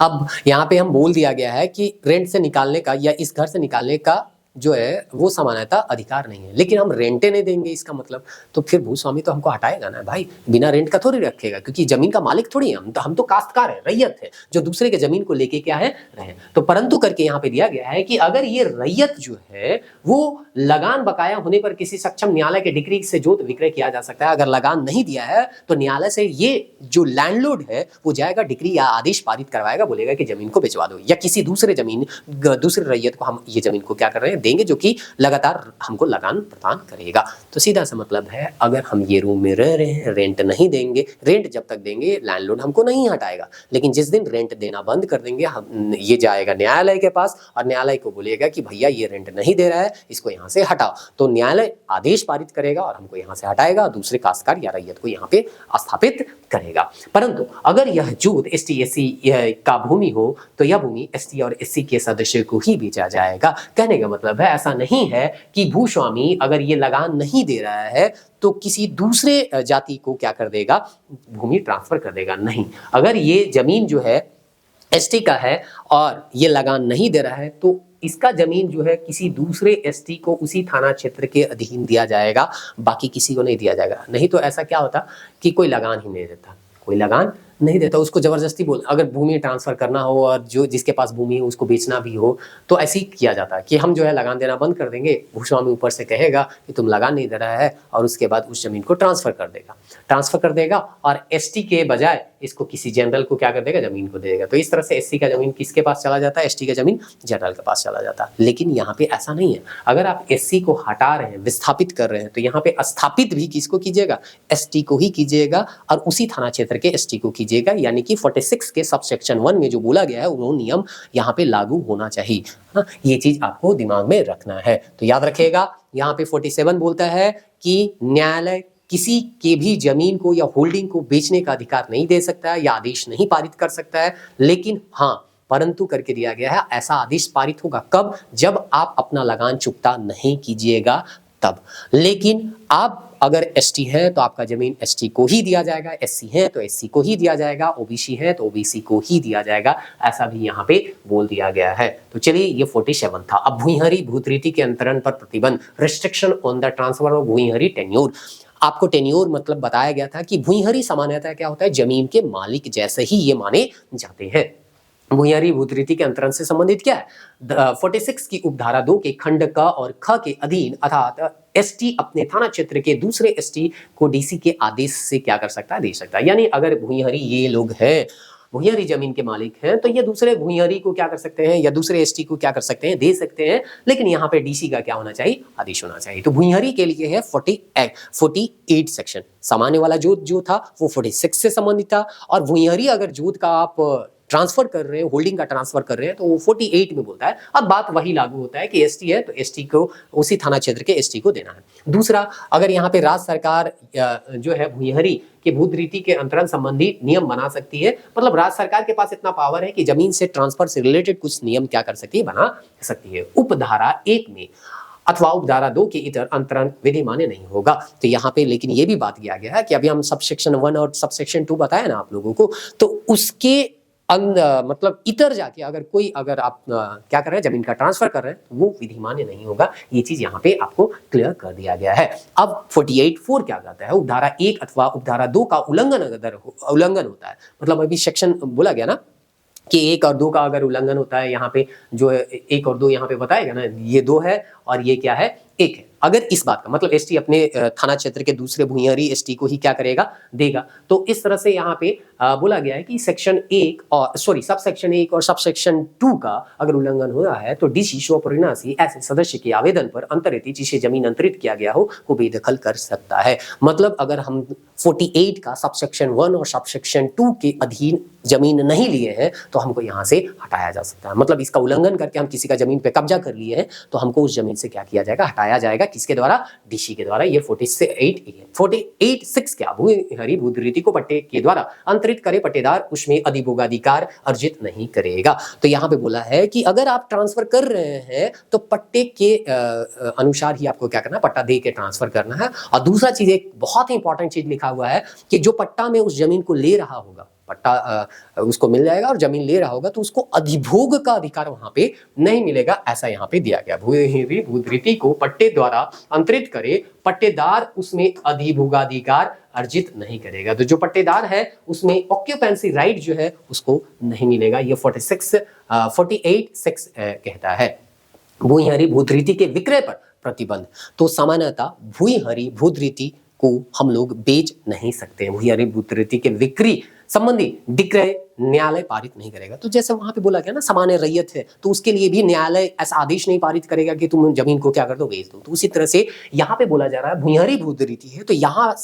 अब यहाँ पे हम बोल दिया गया है कि रेंट से निकालने का या इस घर से निकालने का जो है वो समानता अधिकार नहीं है, लेकिन हम रेंटे नहीं देंगे, इसका मतलब तो फिर भूस्वामी तो हमको हटाएगा ना भाई, बिना रेंट का थोड़ी रखेगा, क्योंकि जमीन का मालिक थोड़ी है हम तो काश्तकार है, रैयत है जो दूसरे के जमीन को लेके क्या है रहे। तो परंतु करके यहाँ पे दिया गया है कि अगर ये रैयत जो है वो लगान बकाया होने पर किसी सक्षम न्यायालय के डिक्री से जोत विक्रय किया जा सकता है। अगर लगान नहीं दिया है तो न्यायालय से ये जो लैंडलॉर्ड है वो जाएगा, डिक्री या आदेश पारित करवाएगा, बोलेगा कि जमीन को भिजवा दो, या किसी दूसरे रैयत को हम ये जमीन को क्या कर रहे हैं, देंगे, जो कि लगातार हमको लगान प्रदान करेगा। तो सीधा सा मतलब है, अगर हम ये रूम में रह रहे हैं, रेंट नहीं देंगे, रेंट जब तक देंगे लैंडलॉर्ड हमको नहीं हटाएगा, लेकिन जिस दिन रेंट देना बंद कर देंगे हम ये जाएगा न्यायालय के पास और न्यायालय को बोलेगा कि भैया ये रेंट नहीं दे रहा है, इसको यहाँ से हटाओ। तो न्यायालय आदेश पारित करेगा और हमको यहाँ से हटाएगा, दूसरे काश्तकार या रैयत को यहाँ पे स्थापित करेगा। परंतु अगर यह जोत ST SC का भूमि हो तो यह भूमि ST और SC के सदस्य को ही बेचा जाएगा। कहने का मतलब है ऐसा नहीं है कि भूस्वामी अगर ये लगान नहीं दे रहा है तो किसी दूसरे जाति को क्या कर देगा, भूमि ट्रांसफर कर देगा। नहीं, अगर ये जमीन जो है ST का है और ये लगान नहीं दे रहा है तो इसका जमीन जो है किसी दूसरे ST को उसी थाना क्षेत्र के अधीन दिया जाएगा, बाकी किसी को नहीं दिया जाएगा। नहीं तो ऐसा क्या होता कि कोई लगान ही नहीं देता, कोई लगान नहीं देता, उसको जबरदस्ती बोल, अगर भूमि ट्रांसफर करना हो और जो जिसके पास भूमि है उसको बेचना भी हो तो ऐसे ही किया जाता है कि हम जो है लगान देना बंद कर देंगे, भूस्वामी ऊपर से कहेगा कि तुम लगान नहीं दे रहा है और उसके बाद उस जमीन को ट्रांसफर कर देगा और ST के बजाय इसको किसी जनरल को क्या कर देगा, जमीन को दे देगा। तो इस तरह से एससी का जमीन किसके पास चला जाता है, एसटी का जमीन जनरल के पास चला जाता है। लेकिन यहाँ पे ऐसा नहीं है, अगर आप एससी को हटा रहे हैं, विस्थापित कर रहे हैं, तो यहाँ पे स्थापित भी किसको कीजिएगा, एसटी को ही कीजिएगा और उसी थाना क्षेत्र के एसटी को कीजिएगा। यानी कि 46 के सब सेक्शन 1 में जो बोला गया है वो नियम यहाँ पे लागू होना चाहिए। हाँ, ये चीज आपको दिमाग में रखना है। तो याद रखिएगा, यहाँ पे 47 बोलता है कि न्यायालय किसी के भी जमीन को या होल्डिंग को बेचने का अधिकार नहीं दे सकता है या आदेश नहीं पारित कर सकता है। लेकिन हाँ, परंतु करके दिया गया है, ऐसा आदेश पारित होगा कब, जब आप अपना लगान चुकता नहीं कीजिएगा तब। लेकिन आप अगर एसटी है तो आपका जमीन एसटी को ही दिया जाएगा, एससी है तो एससी को ही दिया जाएगा, ओबीसी है तो ओबीसी को ही दिया जाएगा, ऐसा भी यहाँ पे बोल दिया गया है। तो चलिए, ये 47 था। अब भूइंहरी भूतरीति के अंतरण पर प्रतिबंध, restriction on the transfer of Bhuinhari tenure. आपको टेन्योर मतलब बताया गया था कि भूइंहरी सामान्यतः क्या होता है, जमीन के मालिक जैसे ही ये माने जाते हैं। भूइंहरी भूतरीति के अंतरण से संबंधित क्या है, 46 की उपधारा 2 के खंड क और ख के अधीन अर्थात एसटी अपने थाना क्षेत्र के दूसरे एसटी को डीसी के आदेश से क्या कर सकता है, दे सकता है। यानी अगर भूइंहरी ये लोग हैं, भूइंहरी जमीन के मालिक हैं, तो ये दूसरे भूइंहरी को क्या कर सकते हैं या दूसरे एसटी को क्या कर सकते हैं, दे सकते हैं। लेकिन यहाँ पे डीसी का क्या होना चाहिए, आदेश होना चाहिए। तो भूइंहरी के लिए है 48 सेक्शन। सामान्य वाला जोत जो था वो 46 से संबंधित था, और भूइंहरी अगर जोत का आप ट्रांसफर कर रहे हैं, होल्डिंग का ट्रांसफर कर रहे हैं, तो वो 48 में बोलता है। अब बात वही लागू होता है कि एसटी है तो एसटी को उसी थाना क्षेत्र के एसटी को देना है। दूसरा, अगर यहाँ पे राज्य सरकार जो है भूइंहरी के भूतरीति के अंतरण संबंधी नियम बना सकती है, मतलब राज्य सरकार के पास इतना पावर है कि जमीन से ट्रांसफर से रिलेटेड कुछ नियम क्या कर सकती है, बना सकती है। उपधारा 1 में अथवा उपधारा 2 के इतर अंतरण विधि मान्य नहीं होगा। तो यहाँ पे लेकिन ये भी बात किया गया है कि अभी हम सब सेक्शन 1 और सब सेक्शन 2 बताया ना आप लोगों को, तो उसके मतलब इतर जाके अगर आप क्या कर रहे हैं, जमीन का ट्रांसफर कर रहे हैं, तो वो विधि मान्य नहीं होगा। ये चीज यहाँ पे आपको क्लियर कर दिया गया है। अब 48(4) क्या कहता है, उपधारा 1 अथवा उपधारा 2 का उल्लंघन होता है। मतलब अभी सेक्शन बोला गया ना कि 1 और 2 का अगर उल्लंघन होता है, यहाँ पे जो 1 और 2 यहाँ पे बताएगा ना, ये 2 है और ये क्या है, 1 है। अगर इस बात का मतलब एसटी अपने थाना क्षेत्र के दूसरे भूइंहरी एसटी को ही क्या करेगा, देगा। तो इस तरह से यहाँ पे बोला गया है कि सेक्शन 1 और सब सेक्शन 1 और सब सेक्शन 2 का अगर उल्लंघन हो रहा है तो डीसी स्वपरिणासी ऐसे सदस्य के आवेदन पर अंतरित जिसे जमीन अंतरित किया गया हो को बेदखल कर सकता है। मतलब अगर हम 48 का सब सेक्शन 1 और सब सेक्शन 2 के अधीन जमीन नहीं लिए हैं तो हमको यहाँ से हटाया जा सकता है। मतलब इसका उल्लंघन करके हम किसी का जमीन पे कब्जा कर लिए हैं तो हमको उस जमीन से क्या किया जाएगा, हटाया जाएगा। किसके द्वारा, डीसी के द्वारा। ये 48(6) क्या, भूइंहरी भूतरीति को पट्टे के द्वारा अंतरित करे पट्टेदार उसमें अधिभोगाधिकार अर्जित नहीं करेगा। तो यहाँ पे बोला है कि अगर आप ट्रांसफर कर रहे हैं तो पट्टे के अनुसार ही आपको क्या करना है, पट्टा दे के ट्रांसफर करना है। और दूसरा चीज, एक बहुत ही इंपॉर्टेंट चीज लिखा हुआ है कि जो पट्टा में उस जमीन को ले रहा होगा, पट्टा उसको मिल जाएगा और जमीन ले रहा होगा तो उसको अधिभोग का अधिकार वहां पे नहीं मिलेगा, ऐसा यहाँ पे दिया गया। भूइंहरी भूतरीति को पट्टे द्वारा अंतरित करे पट्टेदार उसमें अधिभोगाधिकार अर्जित नहीं करेगा। तो जो पट्टेदार है उसमें ऑक्यूपेंसी राइट जो है उसको नहीं मिलेगा। ये 48(6) कहता है। भूइंहरी भूतरीति के विक्रय पर प्रतिबंध। तो सामान्यतः भूइंहरी भूतरीति को हम लोग बेच नहीं सकते। भूइंहरी भूतरीति के बिक्री संबंधी विक्रय न्यायालय पारित नहीं करेगा। तो जैसे वहां पे बोला गया ना, सामान्य रैयत है तो उसके लिए भी न्यायालय ऐसा आदेश नहीं पारित करेगा कि तुम जमीन को क्या कर दो, बेच दो। तो उसी तरह से यहाँ पे बोला जा रहा है भूइंहरी भूतरीति है, तो यहाँ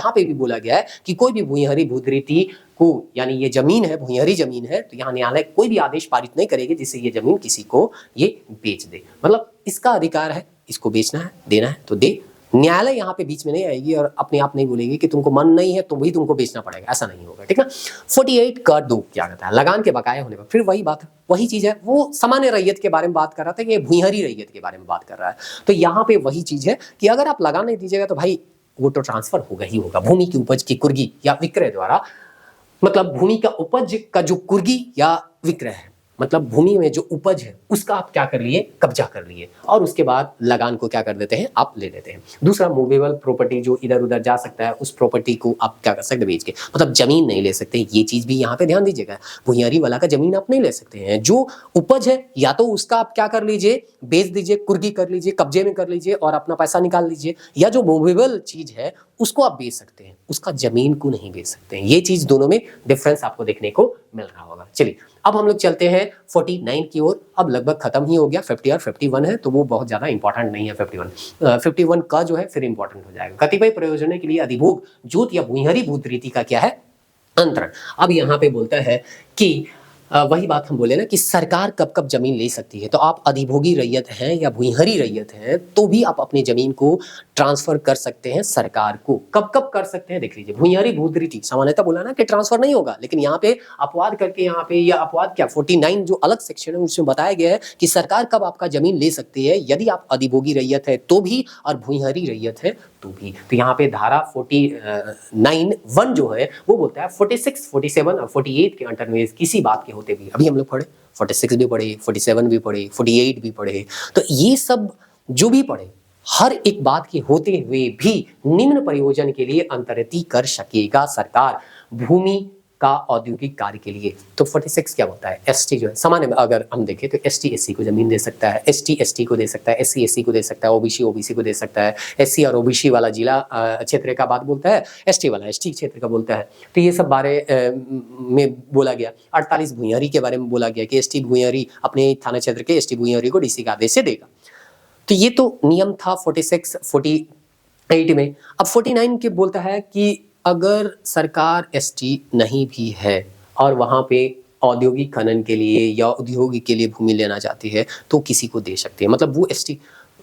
पे भी बोला गया है कि कोई भी भूइंहरी भूतरीति को, यानी ये जमीन है, भूइंहरी जमीन है, तो यहाँ न्यायालय कोई भी आदेश पारित नहीं करेगी जिससे ये जमीन किसी को ये बेच दे। मतलब इसका अधिकार है, इसको बेचना है, देना है तो दे। न्यायालय यहाँ पे बीच में नहीं आएगी और अपने आप नहीं बोलेगी कि तुमको मन नहीं है तो भी तुमको बेचना पड़ेगा, ऐसा नहीं होगा, ठीक ना। 48(2) क्या कहता है, लगान के बकाया होने पर। फिर वही बात है, वही चीज है, वो सामान्य रैयत के बारे में बात कर रहा था, ये भूइंहरी रैयत के बारे में बात कर रहा है। तो यहाँ पे वही चीज है कि अगर आप लगान नहीं दीजिएगा तो भाई वो तो ट्रांसफर होगा ही होगा। भूमि की उपज की कुर्गी या विक्रय द्वारा, मतलब भूमि का उपज का जो कुर्गी या विक्रय है, मतलब भूमि में जो उपज है उसका आप क्या कर लिए, कब्जा कर लिए, और उसके बाद लगान को क्या कर देते हैं, आप ले लेते हैं। दूसरा, मूवेबल प्रॉपर्टी जो इधर उधर जा सकता है, उस प्रॉपर्टी को आप क्या कर सकते हैं, बेच के। मतलब जमीन नहीं ले सकते, ये चीज भी यहाँ पे ध्यान दीजिएगा। भूइंहरी वाला का जमीन आप नहीं ले सकते हैं। जो उपज है या तो उसका आप क्या कर लीजिए, बेच दीजिए, कुर्गी कर लीजिए, कब्जे में कर लीजिए और अपना पैसा निकाल लीजिए, या जो मूवेबल चीज है उसको आप बेच सकते हैं, उसका जमीन को नहीं बेच सकते हैं। ये चीज दोनों में डिफरेंस आपको देखने को मिल रहा होगा। चलिए अब हम लोग चलते हैं 49 की ओर। अब लगभग खत्म ही हो गया, 50 और 51 है तो वो बहुत ज्यादा इंपॉर्टेंट नहीं है। 51 का जो है फिर इंपॉर्टेंट हो जाएगा। कतिपय प्रयोजनों के लिए अधिभोग जोत या भूइंहरी भूत रीति का क्या है अंतरण। अब यहाँ पे बोलता है कि वही बात हम बोले ना कि सरकार कब कब जमीन ले सकती है। तो आप अधिभोगी रैयत हैं या भूइंहरी रैयत हैं तो भी आप अपनी जमीन को ट्रांसफर कर सकते हैं सरकार को। कब कब कर सकते हैं देख लीजिए। भूइंहरी भूत रीति सामान्यतः बोला ना कि ट्रांसफर नहीं होगा, लेकिन यहाँ पे अपवाद करके यहाँ पे या अपवाद क्या 49 जो अलग सेक्शन है उसमें बताया गया है कि सरकार कब आपका जमीन ले सकती है, यदि आप अधिभोगी रैयत है तो भी और भूइंहरी रैयत है तो भी। तो यहाँ पे धारा 49(1) जो है वो बोलता है 46, 47 और 48 के अंडर में किसी बात के होते भी, अभी हम लोग पढ़े 46 भी पढ़े, 47 भी पढ़े, 48 भी पढ़े, तो ये सब जो भी पढ़े हर एक बात के होते हुए भी निम्न प्रयोजन के लिए अंतरित कर सकेगा सरकार भूमि का औद्योगिक कार्य के लिए। तो 46 क्या होता है, एसटी जो है सामान्य में अगर हम देखें तो एसटी एससी को जमीन दे सकता है, एसटी एसटी को दे सकता है, एससी एससी को दे सकता है, ओबीसी ओबीसी को दे सकता है। एससी और ओबीसी वाला जिला क्षेत्र का बात बोलता है, एसटी वाला एसटी क्षेत्र का बोलता है। तो ये सब बारे में बोला गया। 48 भूइंहरी के बारे में बोला गया कि एसटी भूइंहरी अपने थाना क्षेत्र के एसटी भूइंहरी को डीसी का आदेश से देगा। तो ये तो नियम था 46, 48 में। अब 49 के बोलता है कि अगर सरकार एसटी नहीं भी है और वहां पे औद्योगिक खनन के लिए या उद्योग के लिए भूमि लेना चाहती है तो किसी को दे सकती है। मतलब वो एसटी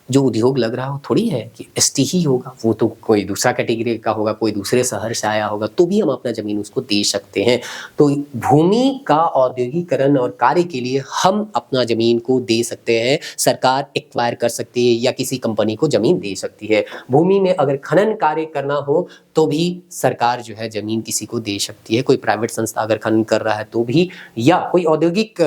जो उद्योग लग रहा हो थोड़ी है कि एसटी ही होगा, वो तो कोई दूसरा कैटेगरी का होगा, कोई दूसरे शहर से आया होगा, तो भी हम अपना जमीन उसको दे सकते हैं। तो भूमि का औद्योगिकरण और कार्य के लिए हम अपना जमीन को दे सकते हैं, सरकार एक्वायर कर सकती है या किसी कंपनी को जमीन दे सकती है। भूमि में अगर खनन कार्य करना हो तो भी सरकार जो है जमीन किसी को दे सकती है। कोई प्राइवेट संस्था अगर खनन कर रहा है तो भी, या कोई औद्योगिक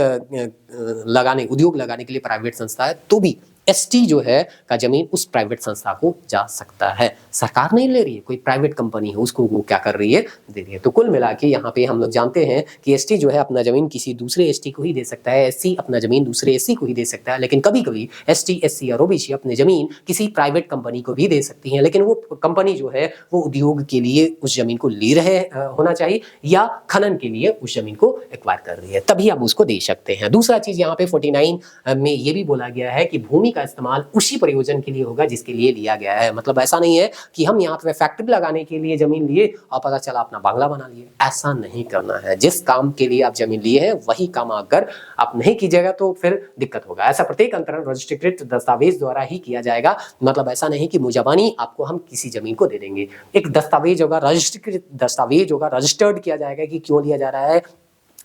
उद्योग लगाने के लिए प्राइवेट संस्था है तो भी एसटी जो है का जमीन उस प्राइवेट संस्था को जा सकता है। सरकार नहीं ले रही है, कोई प्राइवेट कंपनी है उसको वो क्या कर रही है, दे रही है। तो कुल मिला के यहाँ पे हम लोग जानते हैं कि एसटी जो है अपना जमीन किसी दूसरे एसटी को ही दे सकता है, एससी अपना जमीन दूसरे एससी को ही दे सकता है। लेकिन कभी कभी एसटी एससी और ओबीसी अपने जमीन किसी प्राइवेट कंपनी को भी दे सकती है, लेकिन वो कंपनी जो है वो उद्योग के लिए उस जमीन को ले रहे होना चाहिए या खनन के लिए उस जमीन को एक्वायर कर रही है, तभी आप उसको दे सकते हैं। दूसरा चीज यहाँ पे 49 में ये भी बोला गया है कि भूमि का इस्तेमाल उसी प्रयोजन के लिए होगा जिसके लिए लिया गया है। मतलब ऐसा नहीं है कि हम यहाँ पे फैक्ट्री लगाने के लिए जमीन लिए और पता चला अपना बांग्ला बना लिए, ऐसा नहीं करना है। जिस काम के लिए आप जमीन लिए हैं वही काम अगर आप नहीं कीजिएगा तो फिर दिक्कत होगा। ऐसा प्रत्येक अंतरण रजिस्ट्रीकृत दस्तावेज द्वारा ही किया जाएगा। मतलब ऐसा नहीं कि मुजबानी आपको हम किसी जमीन को दे देंगे। एक दस्तावेज होगा, रजिस्ट्रीकृत दस्तावेज होगा, रजिस्टर्ड किया जाएगा कि क्यों लिया जा रहा है,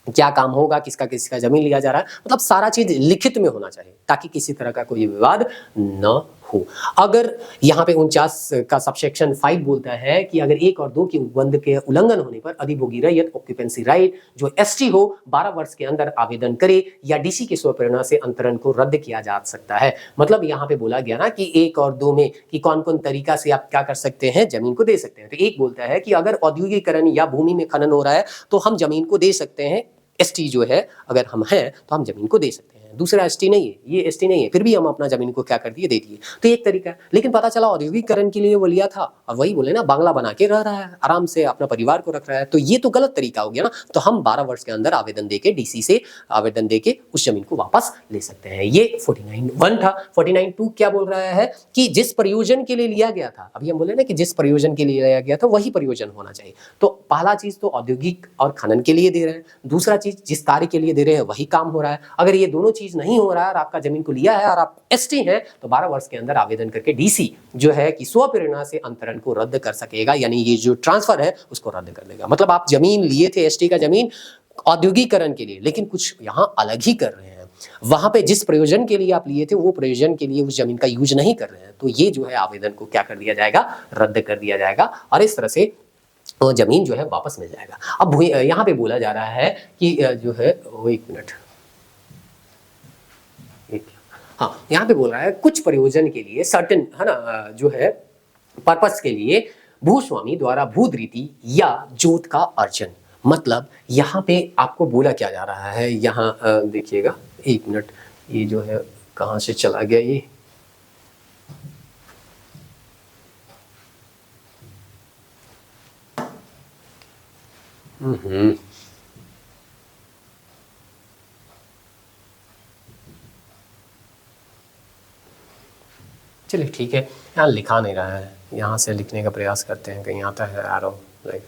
क्या काम होगा, किसका किसका जमीन लिया जा रहा है, मतलब सारा चीज लिखित में होना चाहिए ताकि किसी तरह का कोई विवाद न हो। अगर यहाँ पे 49 का सबसेक्शन 5 बोलता है कि अगर 1 और 2 के उपबंध के उल्लंघन होने पर अधिभोगी रैयत ऑक्यूपेंसी राइट जो एसटी हो 12 वर्ष के अंदर आवेदन करे या डीसी की स्वप्रेरणा से अंतरण को रद्द किया जा सकता है। मतलब यहाँ पे बोला गया ना कि 1 और 2 में कि कौन कौन तरीका से आप क्या कर सकते हैं, जमीन को दे सकते हैं। तो एक बोलता है कि अगर औद्योगिकरण या भूमि में खनन हो रहा है तो हम जमीन को दे सकते हैं, एसटी जो है अगर हम हैं तो हम जमीन को दे सकते हैं। दूसरा एसटी नहीं है, ये एसटी नहीं है, फिर भी हम अपना जमीन को क्या कर दिए, दे दिए। तो एक तरीका है। लेकिन पता चला औद्योगिकरण के लिए वो लिया था और वही बोले ना बांग्ला बना के रह रहा है, आराम से अपना परिवार को रख रहा है, तो ये तो गलत तरीका हो गया ना। तो हम 12 वर्ष के अंदर आवेदन देके डीसी से आवेदन देके उस जमीन को वापस ले सकते हैं। ये 49(1) था। 49(2) क्या बोल रहा है कि जिस प्रयोजन के लिए लिया गया था, अभी हम बोले ना कि जिस प्रयोजन के लिए लिया गया था वही प्रयोजन होना चाहिए। तो पहला चीज तो औद्योगिक और खनन के लिए दे रहे हैं, दूसरा चीज जिस कार्य के लिए दे रहे हैं वही काम हो रहा है। अगर ये दोनों चीज नहीं हो रहा है और आपका जमीन को लिया है और आप एसटी हैं तो 12 वर्ष के अंदर आवेदन करके डीसी जो है कि स्वप्रेरणा से अंतरण को रद्द कर सकेगा, यानी ये जो ट्रांसफर है उसको रद्द कर देगा। मतलब आप जमीन लिए थे एसटी का जमीन औद्योगिकरण के लिए, लेकिन कुछ यहां अलग ही कर रहे हैं। वहां पे जिस प्रयोजन के लिए आप लिए थे वो प्रयोजन के लिए उस जमीन का यूज नहीं कर रहे हैं, तो ये जो है आवेदन को क्या कर दिया जाएगा, रद्द कर दिया जाएगा और इस तरह से वो जमीन जो है वापस मिल जाएगा। अब यहाँ पे बोला जा रहा है कि जो है वो एक मिनट, हाँ यहाँ पे बोल रहा है कुछ प्रयोजन के लिए सर्टेन है ना जो है पर्पस के लिए भूस्वामी द्वारा भूधृति या जोत का अर्जन। मतलब यहाँ पे आपको बोला क्या जा रहा है, यहाँ देखिएगा एक मिनट, ये जो है कहाँ से चला गया ये, हम्म। चलिए ठीक है, यहाँ लिखा नहीं रहा है, यहाँ से लिखने का प्रयास करते हैं, कहीं आता है एरो, लाइक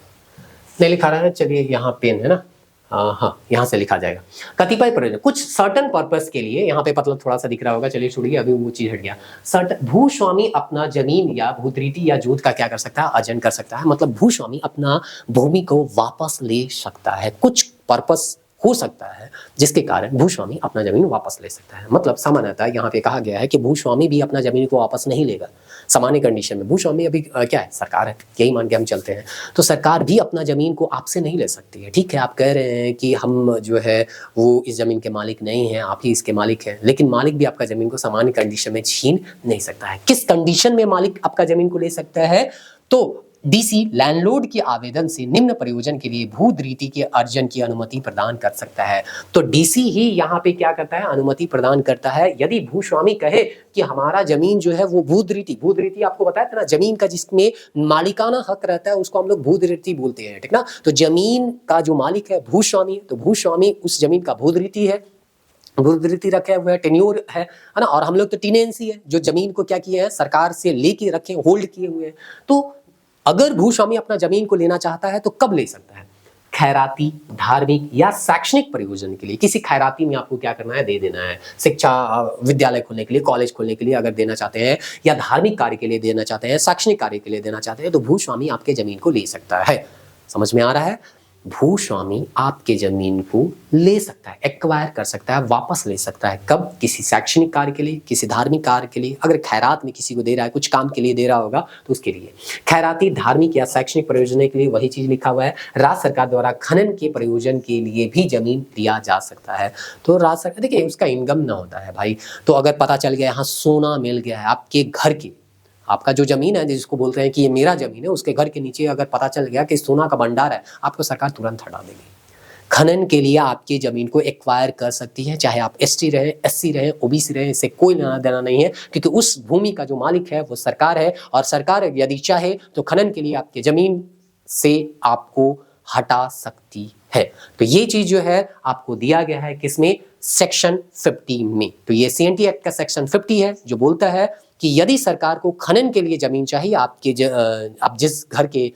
नहीं लिखा रहा है। चलिए यहाँ पेन है ना, हाँ यहाँ से लिखा जाएगा। कतिपय प्रयोजन, कुछ सर्टन पर्पस के लिए, यहाँ पे मतलब थोड़ा सा दिख रहा होगा, चलिए छोड़िए, अभी वो चीज हट गया। सर्टन भूस्वामी अपना जमीन या भूतरीति या जोत का क्या कर सकता है, अर्जन कर सकता है। मतलब भूस्वामी अपना भूमि को वापस ले सकता है। कुछ पर्पस हो सकता है जिसके कारण भूस्वामी अपना जमीन वापस ले सकता है। मतलब सामान्यतः यहाँ पे कहा गया है कि भूस्वामी भी अपना जमीन को वापस नहीं लेगा। सामान्य कंडीशन में भूस्वामी अभी क्या है, सरकार है, यही मान के हम चलते हैं, तो सरकार भी अपना जमीन को आपसे नहीं ले सकती है। ठीक है, आप कह रहे हैं कि हम जो है वो इस जमीन के मालिक नहीं हैं, आप ही इसके मालिक हैं, लेकिन मालिक भी आपका जमीन को सामान्य कंडीशन में छीन नहीं सकता है। किस कंडीशन में मालिक आपका जमीन को ले सकता है, तो डीसी लैंडलॉर्ड के आवेदन से निम्न प्रयोजन के लिए भूधृति के अर्जन की अनुमति प्रदान कर सकता है। तो डीसी ही यहाँ पे क्या करता है, अनुमति प्रदान करता है। यदि भूस्वामी कहे कि हमारा जमीन जो है वो भूधृति आपको बताया था ना, जमीन का जिसमें मालिकाना हक रहता है उसको हम लोग भूधृति बोलते हैं, ठीक ना। तो जमीन का जो मालिक है भूस्वामी, तो भूस्वामी उस जमीन का भूधृति है, भूधृति रखे हुए है, टेन्योर है ना। और हम लोग तो टेनेंसी है, जो जमीन को क्या किए हैं, सरकार से लेके रखे, होल्ड किए हुए हैं। तो अगर भूस्वामी अपना जमीन को लेना चाहता है तो कब ले सकता है, खैराती, धार्मिक या शैक्षणिक प्रयोजन के लिए। किसी खैराती में आपको क्या करना है, दे देना है, शिक्षा विद्यालय खोलने के लिए, कॉलेज खोलने के लिए अगर देना चाहते हैं, या धार्मिक कार्य के लिए देना चाहते हैं, शैक्षणिक कार्य के लिए देना चाहते हैं, तो भूस्वामी आपके जमीन को ले सकता है। समझ में आ रहा है, भूस्वामी आपके जमीन को ले सकता है, एक्वायर कर सकता है, वापस ले सकता है। कब, किसी शैक्षणिक कार्य के लिए, किसी धार्मिक कार्य के लिए, अगर खैरात में किसी को दे रहा है, कुछ काम के लिए दे रहा होगा तो उसके लिए। खैराती, धार्मिक या शैक्षणिक प्रयोजन के लिए वही चीज लिखा हुआ है। राज्य सरकार द्वारा खनन के प्रयोजन के लिए भी जमीन लिया जा सकता है। तो राज्य सरकार, देखिए उसका इनकम ना होता है भाई, तो अगर पता चल गया यहाँ सोना मिल गया है आपके घर के, आपका जो जमीन है जिसको बोलते हैं कि ये मेरा जमीन है, उसके घर के नीचे अगर पता चल गया कि सोना का भंडार है, आपको सरकार तुरंत हटा देगी। खनन के लिए आपकी जमीन को एक्वायर कर सकती है, चाहे आप एसटी रहे, एससी रहे, ओबीसी रहे, इससे कोई लेना देना नहीं है, क्योंकि उस भूमि का जो मालिक है वो सरकार है। और सरकार यदि चाहे तो खनन के लिए आपके जमीन से आपको हटा सकती है। तो ये चीज जो है आपको दिया गया है किसमें, सेक्शन 50 में। तो ये सीएनटी एक्ट का सेक्शन 50 है, जो बोलता है कि यदि सरकार को खनन के लिए जमीन चाहिए, आप जिस घर के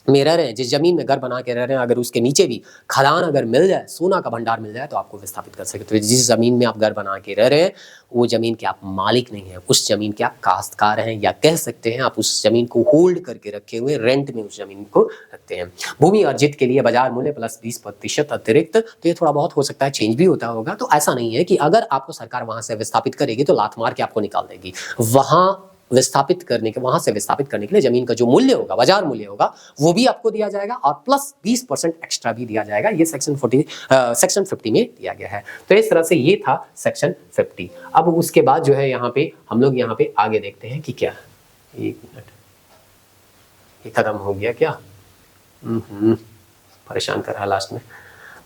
में रह रहे हैं, जिस जमीन में घर बना के रह रहे हैं, अगर उसके नीचे भी खदान अगर मिल जाए, सोना का भंडार मिल जाए, तो आपको विस्थापित कर सकते। तो जिस जमीन में आप घर बना के रह रहे हैं वो जमीन के आप मालिक नहीं है, उस जमीन के आप काश्तकार हैं, या कह सकते हैं आप उस जमीन को होल्ड करके रखे हुए, रेंट में उस जमीन को रखते हैं। भूमि अर्जित के लिए बाजार मूल्य प्लस 20% अतिरिक्त, तो ये थोड़ा बहुत हो सकता है चेंज भी होता होगा। तो ऐसा नहीं है कि अगर आपको सरकार वहां से विस्थापित करेगी तो लात मार के आपको निकाल देगी। वहां विस्थापित करने के, वहां से विस्थापित करने के लिए जमीन का जो मूल्य होगा, बाजार मूल्य होगा, वो भी आपको दिया जाएगा, और प्लस 20% एक्स्ट्रा भी दिया जाएगा। ये सेक्शन 50 में दिया गया है। तो इस तरह से ये था सेक्शन 50। अब उसके बाद जो है यहाँ पे हम लोग यहाँ पे आगे देखते हैं कि क्या, एक मिनट, ये खत्म हो गया क्या, परेशान कर रहा लास्ट में।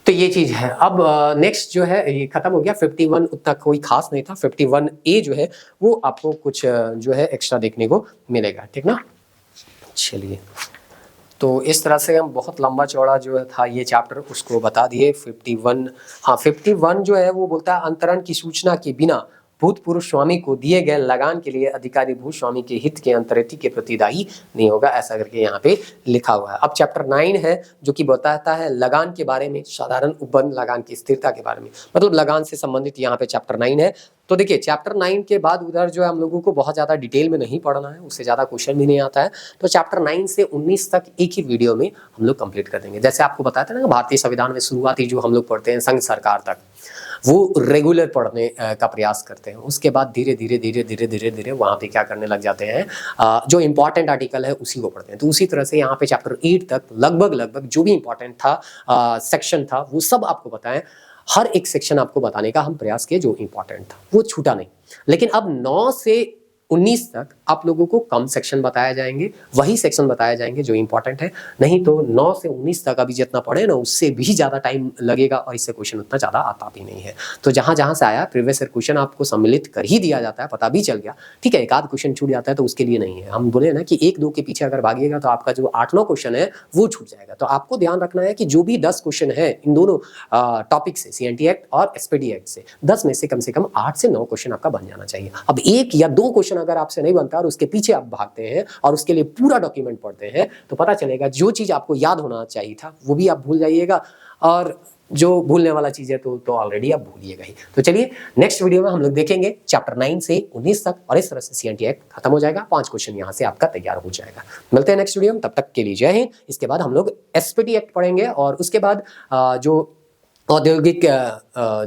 तो ये चीज है। अब नेक्स्ट जो है ये खत्म हो गया, 51 उतना कोई खास नहीं था। 51A जो है वो आपको कुछ जो है एक्स्ट्रा देखने को मिलेगा, ठीक ना। चलिए, तो इस तरह से हम बहुत लंबा चौड़ा जो था ये चैप्टर उसको बता दिए। 51, हाँ 51 जो है वो बोलता है अंतरण की सूचना के बिना भूतपूर्व स्वामी को दिए गए लगान के लिए अधिकारी भूस्वामी के हित के अंतरिति के प्रति दायी नहीं होगा, ऐसा करके यहाँ पे लिखा हुआ है। अब चैप्टर 9 है जो कि बताता है लगान के बारे में, साधारण उपबंध लगान की स्थिरता के बारे में, मतलब लगान से संबंधित यहाँ पे चैप्टर 9 है। तो देखिए चैप्टर 9 के बाद उधर जो है हम लोगों को बहुत ज़्यादा डिटेल में नहीं पढ़ना है, उससे ज़्यादा क्वेश्चन भी नहीं आता है। तो चैप्टर 9 से 19 तक एक ही वीडियो में हम लोग कंप्लीट कर देंगे। जैसे आपको बताया था ना, भारतीय संविधान में शुरुआती जो हम लोग पढ़ते हैं संघ सरकार तक, वो रेगुलर पढ़ने का प्रयास करते हैं। उसके बाद धीरे धीरे वहाँ पे क्या करने लग जाते हैं, जो इंपॉर्टेंट आर्टिकल है उसी को पढ़ते हैं। तो उसी तरह से यहाँ पे चैप्टर 8 तक लगभग जो भी इंपॉर्टेंट था सेक्शन था वो सब आपको बताएं। हर एक सेक्शन आपको बताने का हम प्रयास किए जो इंपॉर्टेंट था, वो छूटा नहीं। लेकिन अब 9 से 19 तक आप लोगों को कम सेक्शन बताया जाएंगे, वही सेक्शन बताए जाएंगे जो इंपॉर्टेंट है। नहीं तो 9 से 19 तक अभी जितना पढ़े ना उससे भी ज़्यादा टाइम लगेगा और इससे क्वेश्चन उतना ज़्यादा आता भी नहीं है। तो जहाँ जहाँ से आया प्रीवियस ईयर क्वेश्चन आपको सम्मिलित कर ही दिया जाता है, पता भी चल गया, ठीक है। एक आध क्वेश्चन छूट जाता है तो उसके लिए नहीं है। हम बोले ना कि 1-2 के पीछे अगर भागिएगा तो आपका जो 8-9 क्वेश्चन है वो छूट जाएगा। तो आपको ध्यान रखना है कि जो भी 10 क्वेश्चन है इन दोनों टॉपिक से, सीएनटी एक्ट और एसपीडी एक्ट से, 10 में से कम 8 से 9 क्वेश्चन आपका बन जाना चाहिए। अब 1 या 2 क्वेश्चन अगर आपसे नहीं बनता और उसके पीछे आप भागते हैं और उसके लिए पूरा डॉक्यूमेंट पढ़ते हैं तो पता चलेगा जो चीज आपको याद होना चाहिए था वो भी आप भूल जाइएगा, और जो भूलने वाला चीज है तो ऑलरेडी आप भूलिएगा ही। तो चलिए नेक्स्ट वीडियो में हम लोग देखेंगे चैप्टर 9 से 19 तक, और इस तरह से सीएनटी एक्ट खत्म हो जाएगा। 5 क्वेश्चन यहाँ से आपका तैयार हो जाएगा। मिलते हैं नेक्स्ट वीडियो में, तब तक के लिए जय हिंद। इसके बाद हम लोग एसपीडी एक्ट पढ़ेंगे और उसके बाद जो औद्योगिक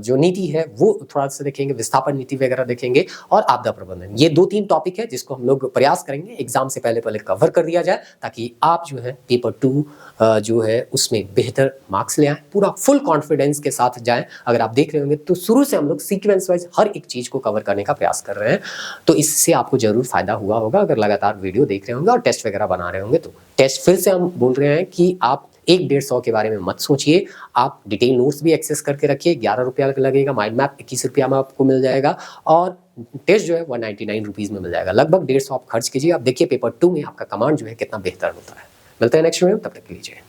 जो नीति है वो थोड़ा सा देखेंगे, विस्थापन नीति वगैरह देखेंगे, और आपदा प्रबंधन। ये 2-3 टॉपिक है जिसको हम लोग प्रयास करेंगे एग्जाम से पहले कवर कर दिया जाए, ताकि आप जो है पेपर 2 जो है उसमें बेहतर मार्क्स ले आए, पूरा फुल कॉन्फिडेंस के साथ जाएं। अगर आप देख रहे होंगे तो शुरू से हम लोग सीक्वेंस वाइज हर एक चीज को कवर करने का प्रयास कर रहे हैं, तो इससे आपको जरूर फायदा हुआ होगा अगर लगातार वीडियो देख रहे होंगे और टेस्ट वगैरह बना रहे होंगे। तो टेस्ट फिर से हम बोल रहे हैं कि आप 1-150 के बारे में मत सोचिए, आप डिटेल नोट्स भी एक्सेस करके रखिए। 11 रुपया लगेगा, माइंड मैप 21 रुपया में आपको मिल जाएगा, और टेस्ट जो है 199 रुपीज़ में मिल जाएगा। लगभग 150 आप खर्च कीजिए। आप देखिए पेपर 2 में आपका कमांड जो है कितना बेहतर होता है। मिलते हैं नेक्स्ट वीडियो में, तब तक के लिए।